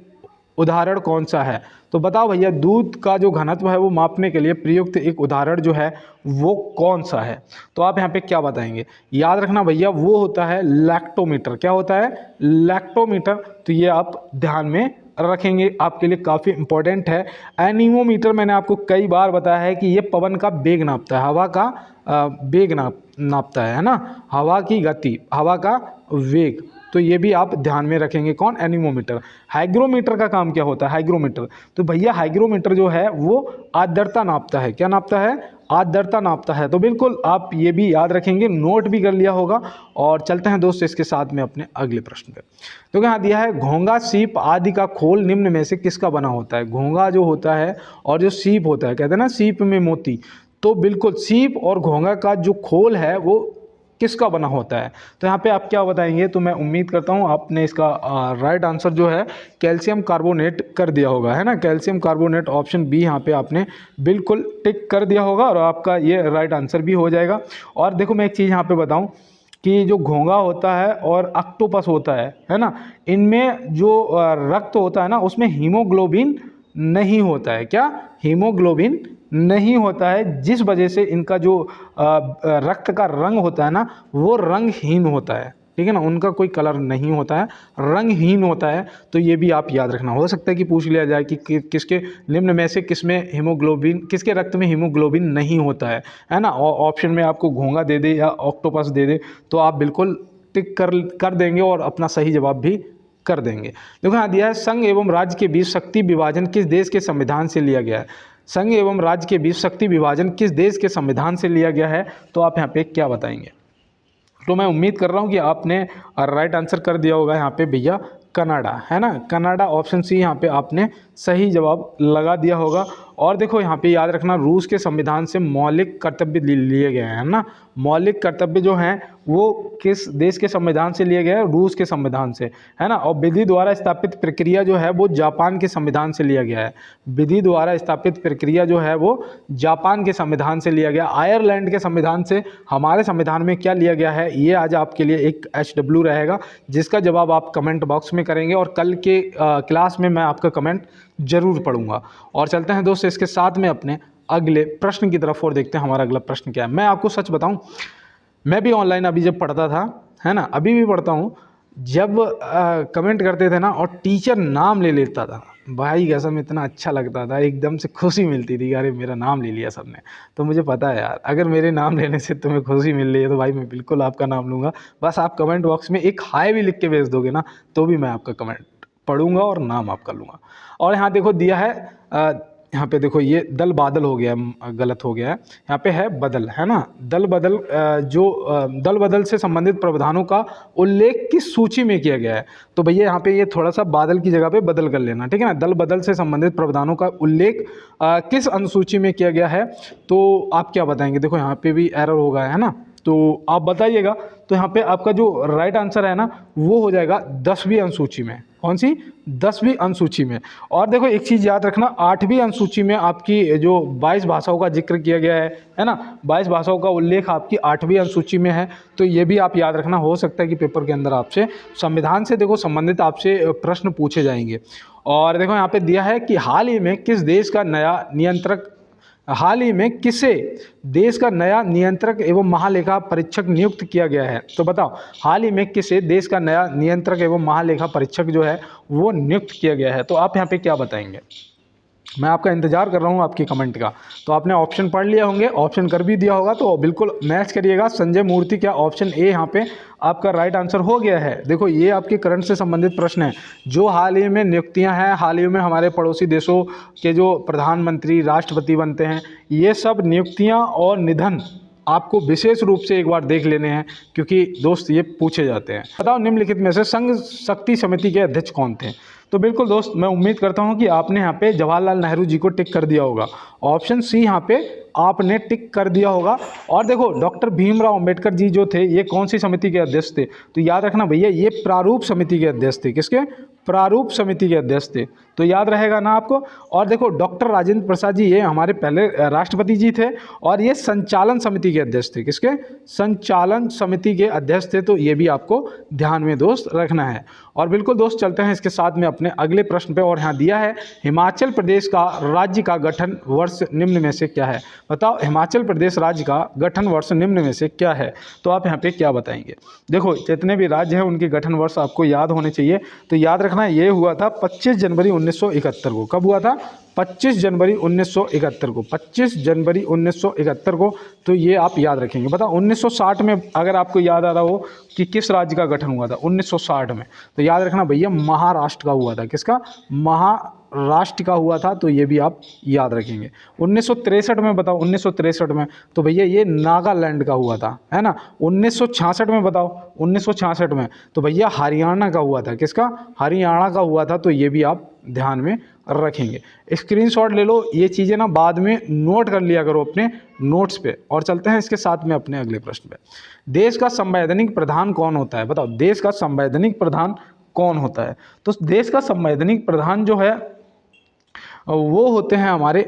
उदाहरण कौन सा है। तो बताओ भैया, दूध का जो घनत्व है वो मापने के लिए प्रयुक्त एक उदाहरण जो है वो कौन सा है। तो आप यहाँ पे क्या बताएंगे? याद रखना भैया, वो होता है लैक्टोमीटर। क्या होता है? लैक्टोमीटर। तो ये आप ध्यान में रखेंगे, आपके लिए काफ़ी इंपॉर्टेंट है। एनीमोमीटर मैंने आपको कई बार बताया है कि ये पवन का वेग नापता है, हवा का वेग नापता है ना, हवा की गति, हवा का वेग। तो ये भी आप ध्यान में रखेंगे। कौन? एनीमोमीटर। हाइग्रोमीटर का काम क्या होता है? हाइग्रोमीटर, तो भैया हाइग्रोमीटर जो है वो आर्द्रता नापता है। क्या नापता है? आर्द्रता नापता है। तो बिल्कुल आप ये भी याद रखेंगे, नोट भी कर लिया होगा। और चलते हैं दोस्त इसके साथ में अपने अगले प्रश्न पे। तो यहाँ दिया है घोंघा, सीप आदि का खोल निम्न में से किसका बना होता है? घोंघा जो होता है और जो सीप होता है, कहते हैं ना सीप में मोती, तो बिल्कुल सीप और घोंघा का जो खोल है वो किसका बना होता है? तो यहाँ पे आप क्या बताएंगे? तो मैं उम्मीद करता हूँ आपने इसका राइट आंसर जो है कैल्शियम कार्बोनेट कर दिया होगा, है ना। कैल्शियम कार्बोनेट ऑप्शन बी यहाँ पे आपने बिल्कुल टिक कर दिया होगा और आपका ये राइट आंसर भी हो जाएगा। और देखो मैं एक चीज़ यहाँ पे बताऊँ कि जो घोंघा होता है और ऑक्टोपस होता है ना, इनमें जो रक्त होता है ना उसमें हीमोग्लोबिन नहीं होता है। क्या? हीमोग्लोबिन नहीं होता है, जिस वजह से इनका जो रक्त का रंग होता है ना वो रंगहीन होता है, ठीक है ना। उनका कोई कलर नहीं होता है, रंगहीन होता है। तो ये भी आप याद रखना। हो सकता है कि पूछ लिया जाए कि किसके निम्न में से किसमें हीमोग्लोबिन, किसके रक्त में हीमोग्लोबिन नहीं होता है ना। ऑप्शन में आपको घोंघा दे दे या ऑक्टोपस दे दे तो आप बिल्कुल टिक कर देंगे और अपना सही जवाब भी कर देंगे। देखो यहाँ दिया है संघ एवं राज्य के बीच शक्ति विभाजन किस देश के संविधान से लिया गया है? संघ एवं राज्य के बीच शक्ति विभाजन किस देश के संविधान से लिया गया है? तो आप यहाँ पे क्या बताएंगे? तो मैं उम्मीद कर रहा हूँ कि आपने राइट आंसर कर दिया होगा यहाँ पे भैया, कनाडा, है ना। कनाडा ऑप्शन सी यहाँ पे आपने सही जवाब लगा दिया होगा। और देखो यहाँ पे याद रखना, रूस के संविधान से मौलिक कर्तव्य लिए गए हैं ना। मौलिक कर्तव्य जो हैं वो किस देश के संविधान से लिए गए हैं? रूस के संविधान से, है ना। और विधि द्वारा स्थापित प्रक्रिया जो है वो जापान के संविधान से लिया गया है। विधि द्वारा स्थापित प्रक्रिया जो है वो जापान के संविधान से लिया गया। आयरलैंड के संविधान से हमारे संविधान में क्या लिया गया है, ये आज आपके लिए एक HW रहेगा, जिसका जवाब आप कमेंट बॉक्स में करेंगे और कल के क्लास में मैं आपका कमेंट जरूर पढ़ूंगा। और चलते हैं दोस्त इसके साथ में अपने अगले प्रश्न की तरफ और देखते हैं हमारा अगला प्रश्न क्या है। मैं आपको सच बताऊं, मैं भी ऑनलाइन अभी जब पढ़ता था, है ना, अभी भी पढ़ता हूं, जब कमेंट करते थे ना और टीचर नाम ले लेता था, भाई कसम इतना अच्छा लगता था, एकदम से खुशी मिलती थी, अरे मेरा नाम ले लिया सबने। तो मुझे पता है यार, अगर मेरे नाम लेने से तुम्हें खुशी मिल रही है तो भाई मैं बिल्कुल आपका नाम लूँगा। बस आप कमेंट बॉक्स में एक हाय भी लिख के भेज दोगे ना तो भी मैं आपका कमेंट पढ़ूंगा और नाम आपका लूँगा। और यहाँ देखो दिया है, यहाँ पे देखो ये दल बादल हो गया, गलत हो गया है, यहाँ पे है बदल, है ना। दल बदल दल बदल से संबंधित प्रावधानों का उल्लेख किस सूची में किया गया है? तो भैया यहाँ पे ये थोड़ा सा बादल की जगह पे बदल कर लेना, ठीक है ना। दल बदल से संबंधित प्रावधानों का उल्लेख किस अनुसूची में किया गया है? तो आप क्या बताएंगे? देखो यहाँ पे भी एरर होगा, है ना, तो आप बताइएगा। तो यहाँ पे आपका जो राइट आंसर है ना वो हो जाएगा 10वीं अनुसूची में। कौन सी? 10वीं अनुसूची में। और देखो एक चीज़ याद रखना, 8वीं अनुसूची में आपकी जो 22 भाषाओं का जिक्र किया गया है ना, 22 भाषाओं का उल्लेख आपकी 8वीं अनुसूची में है। तो ये भी आप याद रखना, हो सकता है कि पेपर के अंदर आपसे संविधान से देखो संबंधित आपसे प्रश्न पूछे जाएंगे। और देखो यहाँ पे दिया है कि हाल ही में किस देश का नया नियंत्रक, हाल ही में किसे देश का नया नियंत्रक एवं महालेखा परीक्षक नियुक्त किया गया है? तो बताओ, हाल ही में किसे देश का नया नियंत्रक एवं महालेखा परीक्षक जो है वो नियुक्त किया गया है? तो आप यहाँ पे क्या बताएंगे? मैं आपका इंतजार कर रहा हूँ आपकी कमेंट का। तो आपने ऑप्शन पढ़ लिया होंगे, ऑप्शन कर भी दिया होगा, तो बिल्कुल मैच करिएगा। संजय मूर्ति, क्या ऑप्शन ए यहाँ पे आपका राइट आंसर हो गया है? देखो ये आपके करंट से संबंधित प्रश्न है, जो हाल ही में नियुक्तियां हैं, हाल ही में हमारे पड़ोसी देशों के जो प्रधानमंत्री, राष्ट्रपति बनते हैं, ये सब नियुक्तियां और निधन आपको विशेष रूप से एक बार देख लेने हैं, क्योंकि दोस्त ये पूछे जाते हैं। बताओ निम्नलिखित में से संघ शक्ति समिति के अध्यक्ष कौन थे? तो बिल्कुल दोस्त मैं उम्मीद करता हूं कि आपने यहाँ पे जवाहरलाल नेहरू जी को टिक कर दिया होगा। ऑप्शन सी यहाँ पे आपने टिक कर दिया होगा। और देखो डॉक्टर भीमराव अंबेडकर जी जो थे ये कौन सी समिति के अध्यक्ष थे? तो याद रखना भैया, ये प्रारूप समिति के अध्यक्ष थे। किसके? प्रारूप समिति के अध्यक्ष थे। तो याद रहेगा ना आपको। और देखो डॉक्टर राजेंद्र प्रसाद जी ये हमारे पहले राष्ट्रपति जी थे और ये संचालन समिति के अध्यक्ष थे। किसके? संचालन समिति के अध्यक्ष थे। तो ये भी आपको ध्यान में दोस्त रखना है। और बिल्कुल दोस्त चलते हैं इसके साथ में अपने अगले प्रश्न पे। और यहाँ दिया है हिमाचल प्रदेश का राज्य का गठन वर्ष निम्न में से क्या है? बताओ हिमाचल प्रदेश राज्य का गठन वर्ष निम्न में से क्या है? तो आप यहाँ पे क्या बताएंगे? देखो जितने भी राज्य हैं उनके गठन वर्ष आपको याद होने चाहिए। तो याद रखना ये हुआ था 25 जनवरी 1971 को। कब हुआ था? 25 जनवरी 1971 को, 25 जनवरी 1971 को। तो ये आप याद रखेंगे। बताओ 1960 में अगर आपको याद आ रहा हो कि किस राज्य का गठन हुआ था 1960 में, तो याद रखना भैया महाराष्ट्र का हुआ था। किसका? महाराष्ट्र का हुआ था। तो ये भी आप याद रखेंगे। 1963 में बताओ, 1963 में तो भैया ये नागालैंड का हुआ था, है ना। 1966 में बताओ, 1966 में तो भैया हरियाणा का हुआ था। किसका? हरियाणा का हुआ था। तो ये भी आप ध्यान में रखेंगे। स्क्रीनशॉट ले लो, ये चीज़ें ना बाद में नोट कर लिया करो अपने नोट्स पे। और चलते हैं इसके साथ में अपने अगले प्रश्न पे। देश का संवैधानिक प्रधान कौन होता है? बताओ देश का संवैधानिक प्रधान कौन होता है? तो देश का संवैधानिक प्रधान जो है वो होते हैं हमारे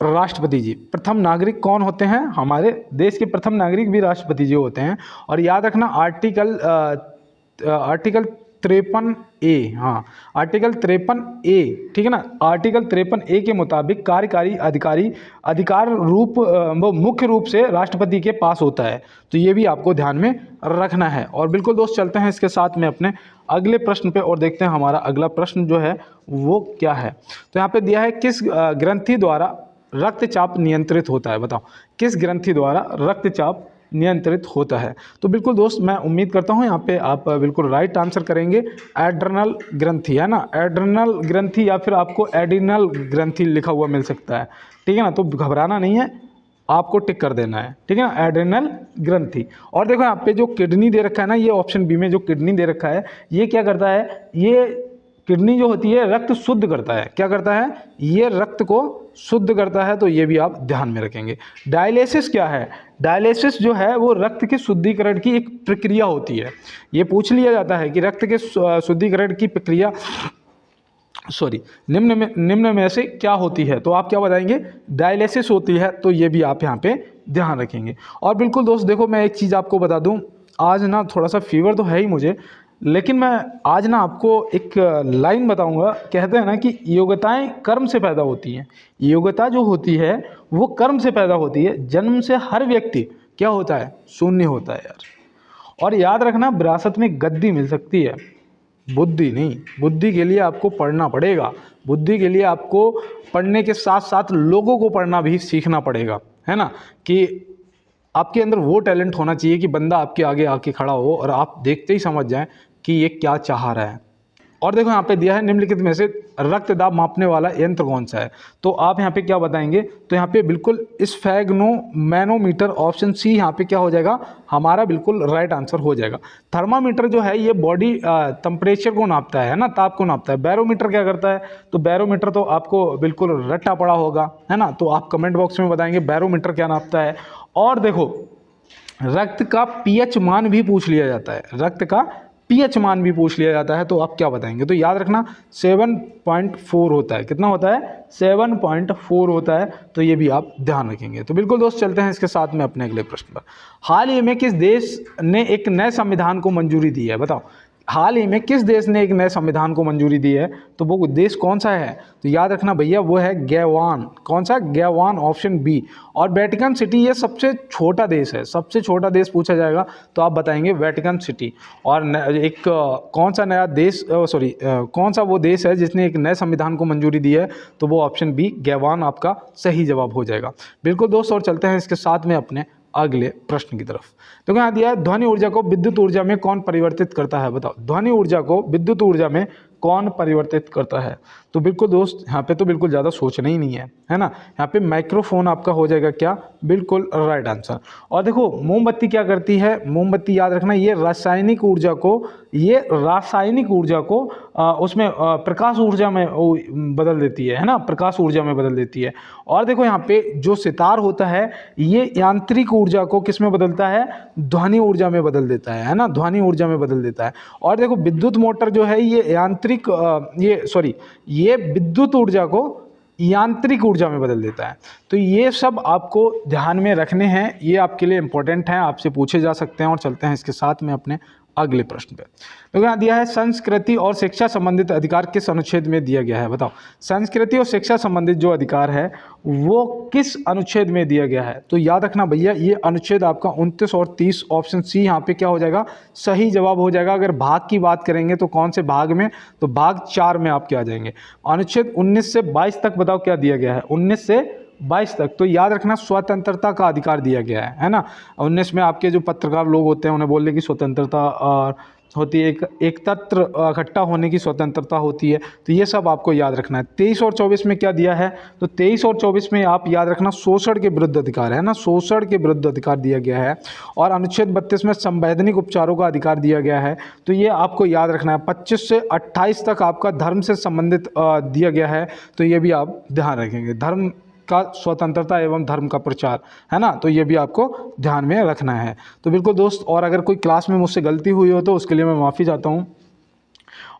राष्ट्रपति जी। प्रथम नागरिक कौन होते हैं? हमारे देश के प्रथम नागरिक भी राष्ट्रपति जी होते हैं। और याद रखना आर्टिकल 53A, हाँ आर्टिकल 53A, ठीक है ना। आर्टिकल 53A के मुताबिक कार्यकारी अधिकार वो मुख्य रूप से राष्ट्रपति के पास होता है। तो ये भी आपको ध्यान में रखना है। और बिल्कुल दोस्त चलते हैं इसके साथ में अपने अगले प्रश्न पे और देखते हैं हमारा अगला प्रश्न जो है वो क्या है। तो यहाँ पे दिया है किस ग्रंथि द्वारा रक्तचाप नियंत्रित होता है? बताओ किस ग्रंथि द्वारा रक्तचाप नियंत्रित होता है? तो बिल्कुल दोस्त मैं उम्मीद करता हूँ यहाँ पे आप बिल्कुल राइट आंसर करेंगे। एड्रेनल ग्रंथि, है ना। एड्रेनल ग्रंथि या फिर आपको एडिनल ग्रंथि लिखा हुआ मिल सकता है, ठीक है ना। तो घबराना नहीं है, आपको टिक कर देना है, ठीक है ना। एड्रेनल ग्रंथि। और देखो यहाँ पे जो किडनी दे रखा है ना, ये ऑप्शन बी में जो किडनी दे रखा है ये क्या करता है? ये किडनी जो होती है रक्त शुद्ध करता है। क्या करता है? ये रक्त को शुद्ध करता है। तो ये भी आप ध्यान में रखेंगे। डायलिसिस क्या है? डायलिसिस जो है वो रक्त के शुद्धिकरण की एक प्रक्रिया होती है। ये पूछ लिया जाता है कि रक्त के शुद्धिकरण की प्रक्रिया निम्न में से क्या होती है? तो आप क्या बताएंगे? डायलिसिस होती है। तो ये भी आप यहाँ पे ध्यान रखेंगे। और बिल्कुल दोस्त देखो मैं एक चीज़ आपको बता दूँ, आज ना थोड़ा सा फीवर तो है ही मुझे, लेकिन मैं आज ना आपको एक लाइन बताऊंगा। कहते हैं ना कि योग्यताएं कर्म से पैदा होती हैं। योग्यता जो होती है वो कर्म से पैदा होती है। जन्म से हर व्यक्ति क्या होता है? शून्य होता है यार। और याद रखना विरासत में गद्दी मिल सकती है, बुद्धि नहीं। बुद्धि के लिए आपको पढ़ना पड़ेगा। बुद्धि के लिए आपको पढ़ने के साथ साथ लोगों को पढ़ना भी सीखना पड़ेगा, है ना। कि आपके अंदर वो टैलेंट होना चाहिए कि बंदा आपके आगे आके खड़ा हो और आप देखते ही समझ जाएं कि ये क्या चाह रहा है। और देखो यहाँ पे दिया है निम्नलिखित में से रक्तदाब मापने वाला यंत्र कौन सा है? तो आप यहाँ पे क्या बताएंगे? तो यहाँ पे बिल्कुल स्फेग्नोमैनोमीटर ऑप्शन सी यहाँ पे क्या हो जाएगा? हमारा बिल्कुल राइट आंसर हो जाएगा। थर्मामीटर जो है ये बॉडी टेम्परेचर को नापता है ना, ताप को नापता है। बैरोमीटर क्या करता है? तो बैरोमीटर तो आपको बिल्कुल रट्टा पड़ा होगा, है ना। तो आप कमेंट बॉक्स में बताएंगे बैरोमीटर क्या नापता है। और देखो रक्त का पीएच मान भी पूछ लिया जाता है। रक्त का पीएच मान भी पूछ लिया जाता है। तो आप क्या बताएंगे? तो याद रखना 7.4 होता है। कितना होता है? 7.4 होता है। तो ये भी आप ध्यान रखेंगे। तो बिल्कुल दोस्त चलते हैं इसके साथ में अपने अगले प्रश्न पर। हाल ही में किस देश ने एक नए संविधान को मंजूरी दी है? बताओ हाल ही में किस देश ने एक नए संविधान को मंजूरी दी है? तो वो देश कौन सा है? तो याद रखना भैया वो है गयावान। कौन सा? गयावान, ऑप्शन बी। और वेटिकन सिटी ये सबसे छोटा देश है। सबसे छोटा देश पूछा जाएगा तो आप बताएंगे वेटिकन सिटी। और एक कौन सा नया देश कौन सा वो देश है जिसने एक नए संविधान को मंजूरी दी है? तो वो ऑप्शन बी गयावान आपका सही जवाब हो जाएगा। बिल्कुल दोस्त और चलते हैं इसके साथ में अपने अगले प्रश्न की तरफ। तो यहाँ दिया है ध्वनि ऊर्जा को विद्युत ऊर्जा में कौन परिवर्तित करता है? बताओ ध्वनि ऊर्जा को विद्युत ऊर्जा में कौन परिवर्तित करता है? तो बिल्कुल दोस्त यहाँ पे तो बिल्कुल ज़्यादा सोचना ही नहीं है ना। यहाँ पे माइक्रोफोन आपका हो जाएगा क्या? बिल्कुल राइट आंसर। और देखो मोमबत्ती क्या करती है? मोमबत्ती याद रखना ये रासायनिक ऊर्जा को उसमें प्रकाश ऊर्जा में बदल देती है ना। प्रकाश ऊर्जा में बदल देती है। और देखो यहाँ पे जो सितार होता है ये यांत्रिक ऊर्जा को किस में बदलता है? ध्वनि ऊर्जा में बदल देता है ना। ध्वनि ऊर्जा में बदल देता है। और देखो विद्युत मोटर जो है ये विद्युत ऊर्जा को यांत्रिक ऊर्जा में बदल देता है। तो ये सब आपको ध्यान में रखने हैं, ये आपके लिए इंपॉर्टेंट हैं, आपसे पूछे जा सकते हैं। और चलते हैं इसके साथ में अपने अगले प्रश्न पे। तो यहाँ दिया है संस्कृति और शिक्षा संबंधित अधिकार किस अनुच्छेद में दिया गया है, बताओ। संस्कृति और शिक्षा संबंधित जो अधिकार है वो किस अनुच्छेद में दिया गया है, तो याद रखना भैया ये अनुच्छेद आपका 29 और 30, ऑप्शन सी यहाँ पे क्या हो जाएगा, सही जवाब हो जाएगा। अगर भाग की बात करेंगे तो कौन से भाग में, तो भाग 4 में आपके आ जाएंगे। अनुच्छेद 19 से 22 तक बताओ क्या दिया गया है, 19 से 22 तक। तो याद रखना स्वतंत्रता का अधिकार दिया गया है ना। 19 में आपके जो पत्रकार लोग होते हैं उन्हें बोलने की स्वतंत्रता होती है, एक तत्र इकट्ठा होने की स्वतंत्रता होती है, तो ये सब आपको याद रखना है। 23 और 24 में क्या दिया है, तो 23 और 24 में आप याद रखना शोषण के विरुद्ध अधिकार है ना, शोषण के विरुद्ध अधिकार दिया गया है। और अनुच्छेद 32 में संवैधानिक उपचारों का अधिकार दिया गया है, तो ये आपको याद रखना है। 25 से 28 तक आपका धर्म से संबंधित दिया गया है, तो ये भी आप ध्यान रखेंगे, धर्म का स्वतंत्रता एवं धर्म का प्रचार है ना, तो ये भी आपको ध्यान में रखना है। तो बिल्कुल दोस्त, और अगर कोई क्लास में मुझसे गलती हुई हो तो उसके लिए मैं माफ़ी चाहता हूँ।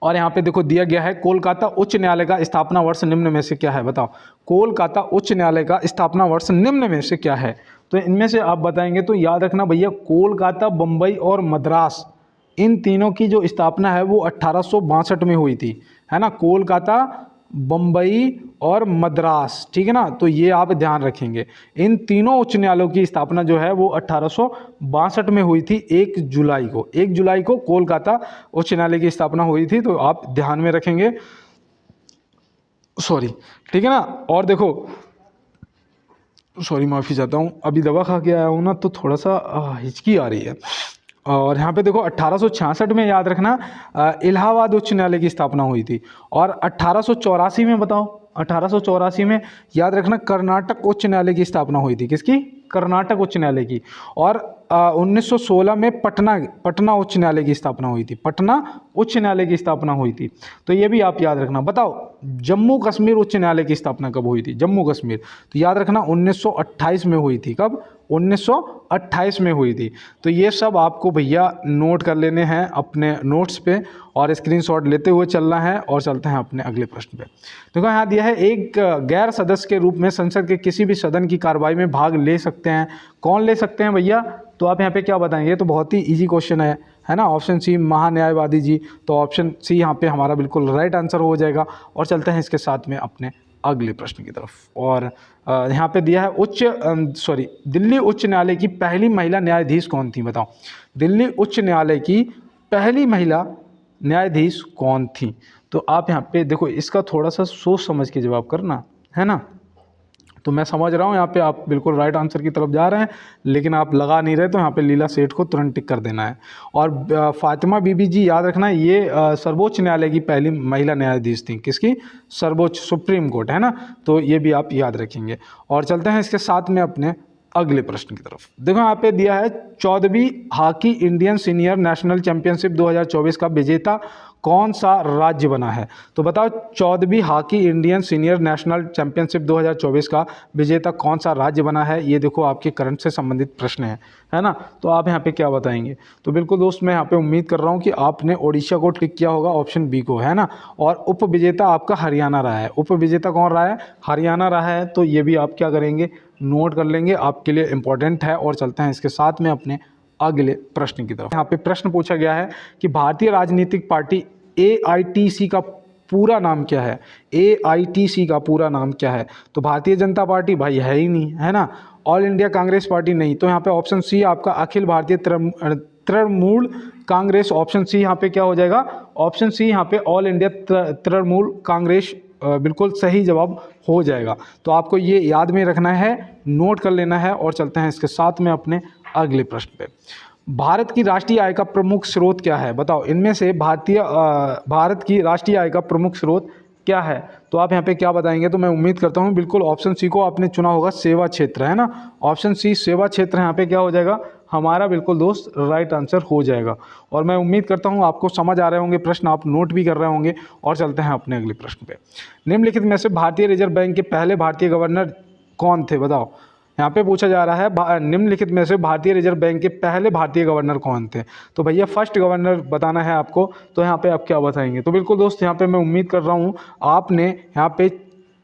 और यहाँ पे देखो दिया गया है कोलकाता उच्च न्यायालय का स्थापना वर्ष निम्न में से क्या है, बताओ। कोलकाता उच्च न्यायालय का स्थापना वर्ष निम्न में से क्या है, तो इनमें से आप बताएंगे। तो याद रखना भैया कोलकाता, बम्बई और मद्रास, इन तीनों की जो स्थापना है वो 1862 में हुई थी, है ना। कोलकाता, बम्बई और मद्रास, ठीक है ना, तो ये आप ध्यान रखेंगे। इन तीनों उच्च न्यायालयों की स्थापना जो है वो 1862 में हुई थी, 1 जुलाई को। 1 जुलाई को कोलकाता उच्च न्यायालय की स्थापना हुई थी, तो आप ध्यान में रखेंगे, सॉरी, ठीक है ना। और देखो, सॉरी माफ़ी चाहता हूँ, अभी दवा खा के आया हूँ ना, तो थोड़ा सा हिचकी आ रही है। और यहाँ पे देखो 1866 में याद रखना इलाहाबाद उच्च न्यायालय की स्थापना हुई थी। और 1884 में बताओ, 1884 में याद रखना कर्नाटक उच्च न्यायालय की स्थापना हुई थी, किसकी, कर्नाटक उच्च न्यायालय की। और 1916 में पटना उच्च न्यायालय की स्थापना हुई थी, पटना उच्च न्यायालय की स्थापना हुई थी, तो ये भी आप याद रखना। बताओ जम्मू कश्मीर उच्च न्यायालय की स्थापना कब हुई थी, जम्मू कश्मीर, तो याद रखना 1928 में हुई थी। कब, 1928 में हुई थी। तो ये सब आपको भैया नोट कर लेने हैं अपने नोट्स पे और स्क्रीनशॉट लेते हुए चलना है। और चलते हैं अपने अगले प्रश्न पे। देखो यहाँ दिया है एक गैर सदस्य के रूप में संसद के किसी भी सदन की कार्रवाई में भाग ले सकते हैं, कौन ले सकते हैं भैया, तो आप यहाँ पे क्या बताएंगे, तो बहुत ही इजी क्वेश्चन है ना। ऑप्शन सी महान्यायवादी जी, तो ऑप्शन सी यहाँ पे हमारा बिल्कुल राइट आंसर हो जाएगा। और चलते हैं इसके साथ में अपने अगले प्रश्न की तरफ। और यहाँ पे दिया है दिल्ली उच्च न्यायालय की पहली महिला न्यायाधीश कौन थी, बताओ। दिल्ली उच्च न्यायालय की पहली महिला न्यायाधीश कौन थी, तो आप यहाँ पे देखो, इसका थोड़ा सा सोच समझ के जवाब करना, है ना। तो मैं समझ रहा हूँ यहाँ पे आप बिल्कुल राइट आंसर की तरफ जा रहे हैं, लेकिन आप लगा नहीं रहे, तो यहाँ पे लीला सेठ को तुरंत टिक कर देना है। और फातिमा बीबी जी, याद रखना ये सर्वोच्च न्यायालय की पहली महिला न्यायाधीश थी, किसकी, सर्वोच्च, सुप्रीम कोर्ट, है ना, तो ये भी आप याद रखेंगे। और चलते हैं इसके साथ में अपने अगले प्रश्न की तरफ। देखो यहाँ पे दिया है 14वीं hockey Indian senior national championship 2024 का विजेता कौन सा राज्य बना है, तो बताओ 14वीं hockey Indian senior national championship 2024 का विजेता कौन सा राज्य बना है। ये देखो आपके करंट से संबंधित प्रश्न है ना, तो आप यहाँ पे क्या बताएंगे। तो बिल्कुल दोस्त, मैं यहाँ पे उम्मीद कर रहा हूँ कि आपने ओडिशा को टिक किया होगा, ऑप्शन बी को, है ना। और उप विजेता आपका हरियाणा रहा है, उप विजेता कौन रहा है, हरियाणा रहा है, तो ये भी आप क्या करेंगे, नोट कर लेंगे, आपके लिए इंपॉर्टेंट है। और चलते हैं इसके साथ में अपने अगले प्रश्न की तरफ। यहाँ पे प्रश्न पूछा गया है कि भारतीय राजनीतिक पार्टी AITC का पूरा नाम क्या है, AITC का पूरा नाम क्या है, तो भारतीय जनता पार्टी भाई है ही नहीं, है ना। ऑल इंडिया कांग्रेस पार्टी नहीं, तो यहाँ पे ऑप्शन सी आपका अखिल भारतीय तृणमूल कांग्रेस, ऑप्शन सी यहाँ पे क्या हो जाएगा, ऑप्शन सी यहाँ पे ऑल इंडिया तृणमूल कांग्रेस बिल्कुल सही जवाब हो जाएगा। तो आपको ये याद में रखना है, नोट कर लेना है। और चलते हैं इसके साथ में अपने अगले प्रश्न पे। भारत की राष्ट्रीय आय का प्रमुख स्रोत क्या है, बताओ। इनमें से भारत की राष्ट्रीय आय का प्रमुख स्रोत क्या है, तो आप यहाँ पे क्या बताएंगे। तो मैं उम्मीद करता हूँ बिल्कुल ऑप्शन सी को आपने चुना होगा, सेवा क्षेत्र, है ना। ऑप्शन सी सेवा क्षेत्र यहाँ पे क्या हो जाएगा हमारा, बिल्कुल दोस्त राइट आंसर हो जाएगा। और मैं उम्मीद करता हूँ आपको समझ आ रहे होंगे प्रश्न, आप नोट भी कर रहे होंगे। और चलते हैं अपने अगले प्रश्न पे। निम्नलिखित में से भारतीय रिजर्व बैंक के पहले भारतीय गवर्नर कौन थे, बताओ। यहाँ पे पूछा जा रहा है निम्नलिखित में से भारतीय रिजर्व बैंक के पहले भारतीय गवर्नर कौन थे, तो भैया फर्स्ट गवर्नर बताना है आपको। तो यहाँ पे आप क्या बताएंगे। तो बिल्कुल दोस्त, यहाँ पे मैं उम्मीद कर रहा हूँ आपने यहाँ पे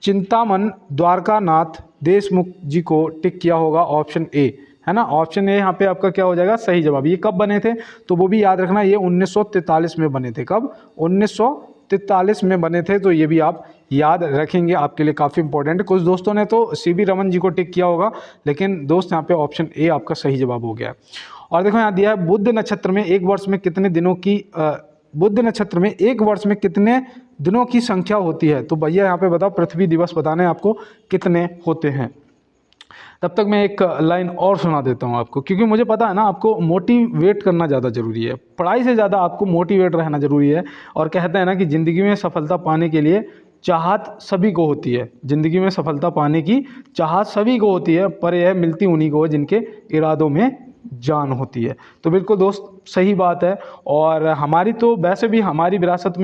चिंतामन द्वारकानाथ देशमुख जी को टिक किया होगा, ऑप्शन ए, है ना। ऑप्शन ए यहाँ पे आपका क्या हो जाएगा सही जवाब। ये कब बने थे तो वो भी याद रखना, ये 1943 में बने थे। कब? 1943 में बने थे, तो ये भी आप याद रखेंगे, आपके लिए काफ़ी इंपॉर्टेंट है। कुछ दोस्तों ने तो सीवी रमन जी को टिक किया होगा, लेकिन दोस्त यहाँ पे ऑप्शन ए आपका सही जवाब हो गया। और देखो यहाँ दिया है बुध नक्षत्र में एक वर्ष में कितने दिनों की बुध नक्षत्र में एक वर्ष में कितने दिनों की संख्या होती है। तो भैया यहाँ पे बताओ, पृथ्वी दिवस बताने आपको कितने होते हैं। तब तक मैं एक लाइन और सुना देता हूँ आपको, क्योंकि मुझे पता है ना आपको मोटिवेट करना ज़्यादा ज़रूरी है, पढ़ाई से ज़्यादा आपको मोटिवेट रहना ज़रूरी है। और कहते हैं ना कि ज़िंदगी में सफलता पाने के लिए चाहत सभी को होती है, ज़िंदगी में सफलता पाने की चाहत सभी को होती है, पर यह मिलती उन्हीं को है जिनके इरादों में जान होती है। तो बिल्कुल दोस्त सही बात है। और हमारी तो वैसे भी हमारी विरासत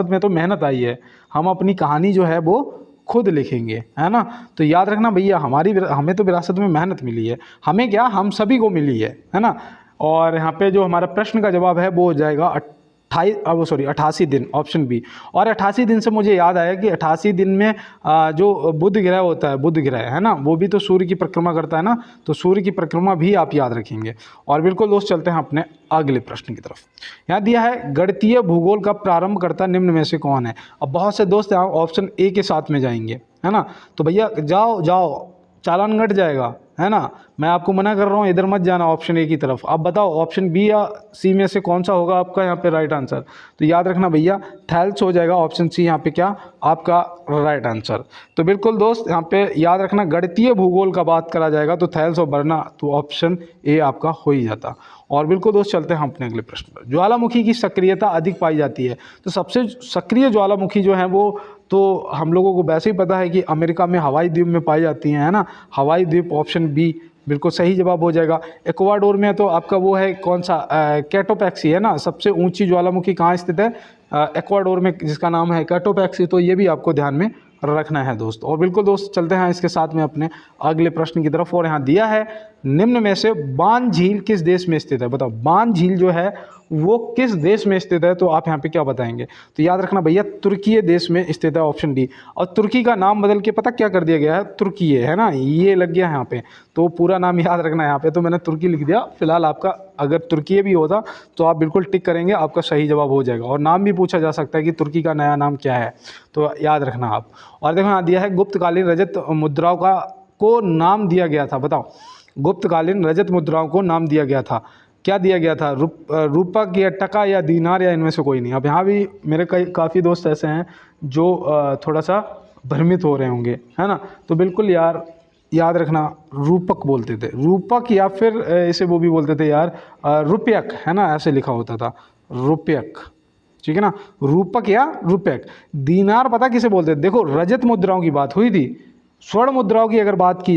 में तो मेहनत आई है, हम अपनी कहानी जो है वो खुद लिखेंगे, है ना। तो याद रखना भैया, हमें तो विरासत में मेहनत मिली है, हमें क्या, हम सभी को मिली है ना। और यहाँ पे जो हमारा प्रश्न का जवाब है वो हो जाएगा 88 दिन, ऑप्शन बी। और 88 दिन से मुझे याद आया कि 88 दिन में जो बुध ग्रह होता है, बुध ग्रह है ना, वो भी तो सूर्य की परिक्रमा करता है ना, तो सूर्य की परिक्रमा भी आप याद रखेंगे। और बिल्कुल दोस्त चलते हैं अपने अगले प्रश्न की तरफ। यहाँ दिया है गणितीय भूगोल का प्रारंभकर्ता निम्न में से कौन है। अब बहुत से दोस्त यहाँ ऑप्शन ए के साथ में जाएंगे, है ना। तो भैया जाओ चालान कट जाएगा, है ना। मैं आपको मना कर रहा हूँ, इधर मत जाना ऑप्शन ए की तरफ। अब बताओ ऑप्शन बी या सी में से कौन सा होगा आपका यहाँ पे राइट आंसर। तो याद रखना भैया, थैल्स हो जाएगा ऑप्शन सी यहाँ पे क्या आपका राइट आंसर। तो बिल्कुल दोस्त यहाँ पे याद रखना, गणितीय भूगोल का बात करा जाएगा तो थैल्स और वरना तो ऑप्शन ए आपका हो ही जाता। और बिल्कुल दोस्त चलते हैं अपने अगले प्रश्न पर। ज्वालामुखी की सक्रियता अधिक पाई जाती है, तो सबसे सक्रिय ज्वालामुखी जो है वो तो हम लोगों को वैसे ही पता है कि अमेरिका में हवाई द्वीप में पाई जाती हैं, है ना। हवाई द्वीप ऑप्शन बी बिल्कुल सही जवाब हो जाएगा। इक्वाडोर में तो आपका वो है कौन सा, कैटोपैक्सी है ना, सबसे ऊंची ज्वालामुखी कहाँ स्थित है, इक्वाडोर में, जिसका नाम है कैटोपैक्सी। तो ये भी आपको ध्यान में रखना है दोस्त। और बिल्कुल दोस्त चलते हैं इसके साथ में अपने अगले प्रश्न की तरफ। और यहाँ दिया है निम्न में से बान झील किस देश में स्थित है। बताओ बान झील जो है वो किस देश में स्थित है, तो आप यहाँ पे क्या बताएंगे। तो याद रखना भैया, तुर्की देश में स्थित है, ऑप्शन डी। और तुर्की का नाम बदल के पता क्या कर दिया गया है, तुर्की है ना, ये लग गया है यहाँ पे। तो पूरा नाम याद रखना, यहाँ पे तो मैंने तुर्की लिख दिया फिलहाल। आपका अगर तुर्की भी होता तो आप बिल्कुल टिक करेंगे, आपका सही जवाब हो जाएगा। और नाम भी पूछा जा सकता है कि तुर्की का नया नाम क्या है, तो याद रखना आप। और देखो यहाँ दिया है गुप्तकालीन रजत मुद्राओं को नाम दिया गया था। बताओ गुप्तकालीन रजत मुद्राओं को नाम दिया गया था, क्या दिया गया था, रूपक या टका या दीनार या इनमें से कोई नहीं। अब यहाँ भी मेरे काफ़ी दोस्त ऐसे हैं जो थोड़ा सा भ्रमित हो रहे होंगे, है ना। तो बिल्कुल यार याद रखना, रूपक बोलते थे, रूपक, या फिर इसे वो भी बोलते थे यार रुपयक, है ना, ऐसे लिखा होता था रुपयक, ठीक है ना, रूपक या रुपयक। दीनार पता किसे बोलते थे, देखो रजत मुद्राओं की बात हुई थी, स्वर्ण मुद्राओं की अगर बात की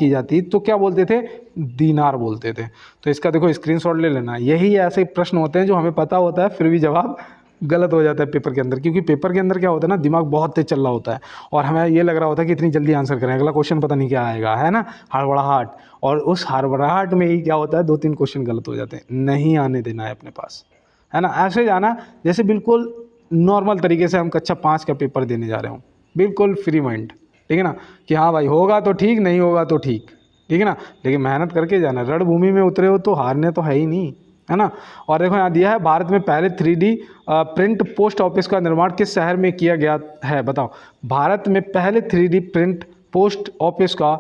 जाती तो क्या बोलते थे, दीनार बोलते थे। तो इसका देखो स्क्रीनशॉट ले लेना। यही ऐसे प्रश्न होते हैं जो हमें पता होता है फिर भी जवाब गलत हो जाता है पेपर के अंदर, क्योंकि पेपर के अंदर क्या होता है ना, दिमाग बहुत तेज चल रहा होता है और हमें ये लग रहा होता है कि इतनी जल्दी आंसर करें, अगला क्वेश्चन पता नहीं क्या आएगा, है ना, हड़बड़ाहट। और उस हड़बड़ाहट में ही क्या होता है, 2-3 क्वेश्चन गलत हो जाते हैं। नहीं आने देना है अपने पास, है ना। ऐसे जाना जैसे बिल्कुल नॉर्मल तरीके से हम कक्षा 5 का पेपर देने जा रहे हों, बिल्कुल फ्री माइंड, ठीक है ना, कि हाँ भाई होगा तो ठीक, नहीं होगा तो ठीक, ठीक है ना, लेकिन मेहनत करके जाना। रणभूमि में उतरे हो तो हारने तो है ही नहीं, है ना। और देखो यहाँ दिया है भारत में पहले 3D प्रिंट पोस्ट ऑफिस का निर्माण किस शहर में किया गया है। बताओ भारत में पहले 3D प्रिंट पोस्ट ऑफिस का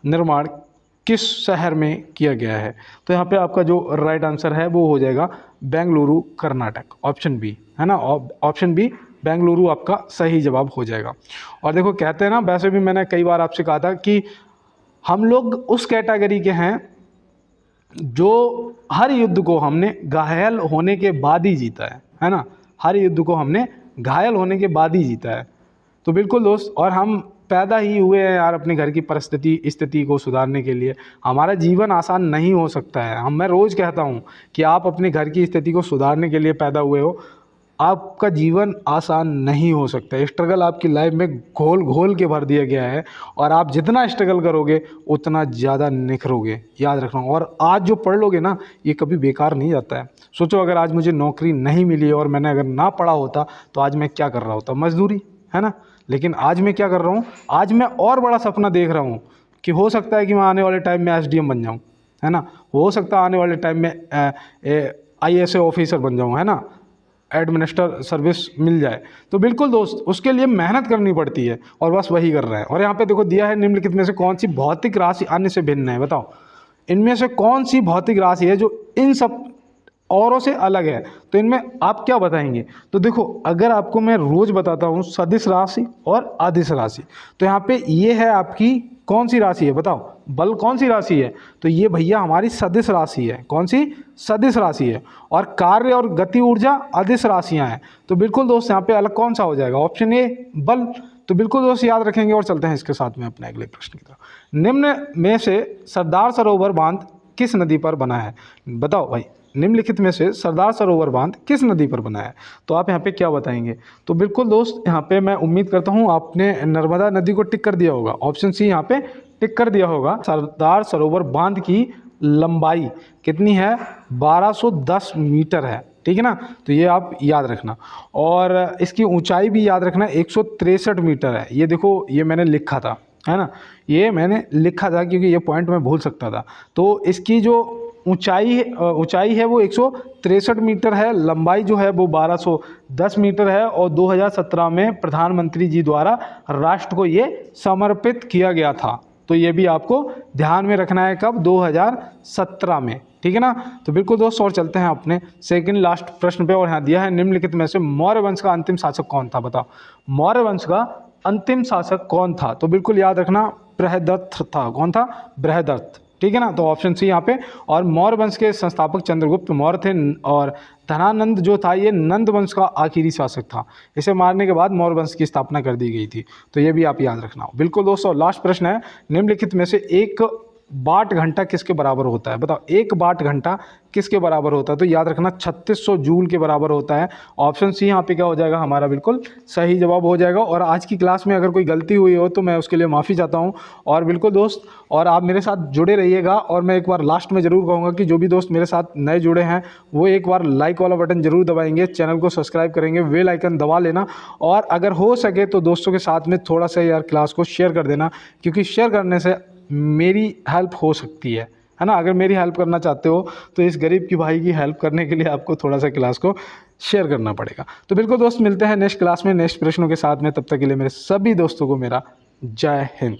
निर्माण किस शहर में किया गया है। तो यहाँ पे आपका जो राइट आंसर है वो हो जाएगा बेंगलुरु कर्नाटक, ऑप्शन बी, है ना, ऑप्शन बी बेंगलुरु आपका सही जवाब हो जाएगा। और देखो कहते हैं ना, वैसे भी मैंने कई बार आपसे कहा था कि हम लोग उस कैटेगरी के हैं जो हर युद्ध को हमने घायल होने के बाद ही जीता है ना, हर युद्ध को हमने घायल होने के बाद ही जीता है। तो बिल्कुल दोस्त, और हम पैदा ही हुए हैं यार अपने घर की स्थिति को सुधारने के लिए। हमारा जीवन आसान नहीं हो सकता है। मैं रोज़ कहता हूँ कि आप अपने घर की स्थिति को सुधारने के लिए पैदा हुए हो, आपका जीवन आसान नहीं हो सकता। स्ट्रगल आपकी लाइफ में घोल घोल के भर दिया गया है और आप जितना स्ट्रगल करोगे उतना ज़्यादा निखरोगे, याद रखना। और आज जो पढ़ लोगे ना, ये कभी बेकार नहीं जाता है। सोचो अगर आज मुझे नौकरी नहीं मिली और मैंने अगर ना पढ़ा होता तो आज मैं क्या कर रहा होता, मजदूरी, है ना। लेकिन आज मैं क्या कर रहा हूँ, आज मैं और बड़ा सपना देख रहा हूँ कि हो सकता है कि मैं आने वाले टाइम में एसडीएम बन जाऊँ, है ना, हो सकता है आने वाले टाइम में आईएएस ऑफिसर बन जाऊँ, है ना, एडमिनिस्टर सर्विस मिल जाए। तो बिल्कुल दोस्त उसके लिए मेहनत करनी पड़ती है और बस वही कर रहे हैं। और यहाँ पे देखो दिया है निम्नलिखित में से कौन सी भौतिक राशि अन्य से भिन्न है, बताओ इनमें से कौन सी भौतिक राशि है जो इन सब औरों से अलग है। तो इनमें आप क्या बताएंगे। तो देखो अगर आपको मैं रोज बताता हूँ सदिश राशि और अदिश राशि, तो यहाँ पे ये है आपकी कौन सी राशि है, बताओ बल कौन सी राशि है। तो ये भैया हमारी सदिश राशि है। कौन सी, सदिश राशि है। और कार्य और गति ऊर्जा अदिश राशियाँ हैं। तो बिल्कुल दोस्त यहाँ पे अलग कौन सा हो जाएगा, ऑप्शन ए बल। तो बिल्कुल दोस्त याद रखेंगे। और चलते हैं इसके साथ में अपने अगले प्रश्न की तरफ। निम्न में से सरदार सरोवर बांध किस नदी पर बना है, बताओ भाई निम्नलिखित में से सरदार सरोवर बांध किस नदी पर बना है। तो आप यहाँ पे क्या बताएंगे। तो बिल्कुल दोस्त यहाँ पे मैं उम्मीद करता हूँ आपने नर्मदा नदी को टिक कर दिया होगा, ऑप्शन सी यहाँ पे टिक कर दिया होगा। सरदार सरोवर बांध की लंबाई कितनी है, 1210 मीटर है, ठीक है ना। तो ये आप याद रखना। और इसकी ऊंचाई भी याद रखना 163 मीटर है। ये देखो ये मैंने लिखा था, है ना, ये मैंने लिखा था क्योंकि ये पॉइंट मैं भूल सकता था। तो इसकी जो ऊंचाई है वो 163 मीटर है, लंबाई जो है वो 1210 मीटर है। और 2017 में प्रधानमंत्री जी द्वारा राष्ट्र को ये समर्पित किया गया था। तो ये भी आपको ध्यान में रखना है, कब, 2017 में, ठीक है ना। तो बिल्कुल दोस्त और चलते हैं अपने सेकंड लास्ट प्रश्न पे। और यहाँ दिया है निम्नलिखित में से मौर्य वंश का अंतिम शासक कौन था, बताओ मौर्य वंश का अंतिम शासक कौन था। तो बिल्कुल याद रखना बृहदत्त था। कौन था, बृहदत्त, ठीक है ना। तो ऑप्शन सी यहाँ पे। और मौर्य वंश के संस्थापक चंद्रगुप्त मौर्य थे। और धनानंद जो था ये नंद वंश का आखिरी शासक था। इसे मारने के बाद मौर्य वंश की स्थापना कर दी गई थी। तो ये भी आप याद रखना। बिल्कुल दोस्तों लास्ट प्रश्न है, निम्नलिखित में से एक वाट घंटा किसके बराबर होता है, बताओ एक वाट घंटा किसके बराबर होता है। तो याद रखना 3600 जूल के बराबर होता है। ऑप्शन सी यहाँ पे क्या हो जाएगा, हमारा बिल्कुल सही जवाब हो जाएगा। और आज की क्लास में अगर कोई गलती हुई हो तो मैं उसके लिए माफ़ी चाहता हूँ। और बिल्कुल दोस्त और आप मेरे साथ जुड़े रहिएगा। और मैं एक बार लास्ट में ज़रूर कहूँगा कि जो भी दोस्त मेरे साथ नए जुड़े हैं वो एक बार लाइक वाला बटन ज़रूर दबाएंगे, चैनल को सब्सक्राइब करेंगे, बेल आइकन दबा लेना। और अगर हो सके तो दोस्तों के साथ में थोड़ा सा यार क्लास को शेयर कर देना, क्योंकि शेयर करने से मेरी हेल्प हो सकती है ना। अगर मेरी हेल्प करना चाहते हो तो इस गरीब की भाई की हेल्प करने के लिए आपको थोड़ा सा क्लास को शेयर करना पड़ेगा। तो बिल्कुल दोस्त मिलते हैं नेक्स्ट क्लास में नेक्स्ट प्रश्नों के साथ में। तब तक के लिए मेरे सभी दोस्तों को मेरा जय हिंद।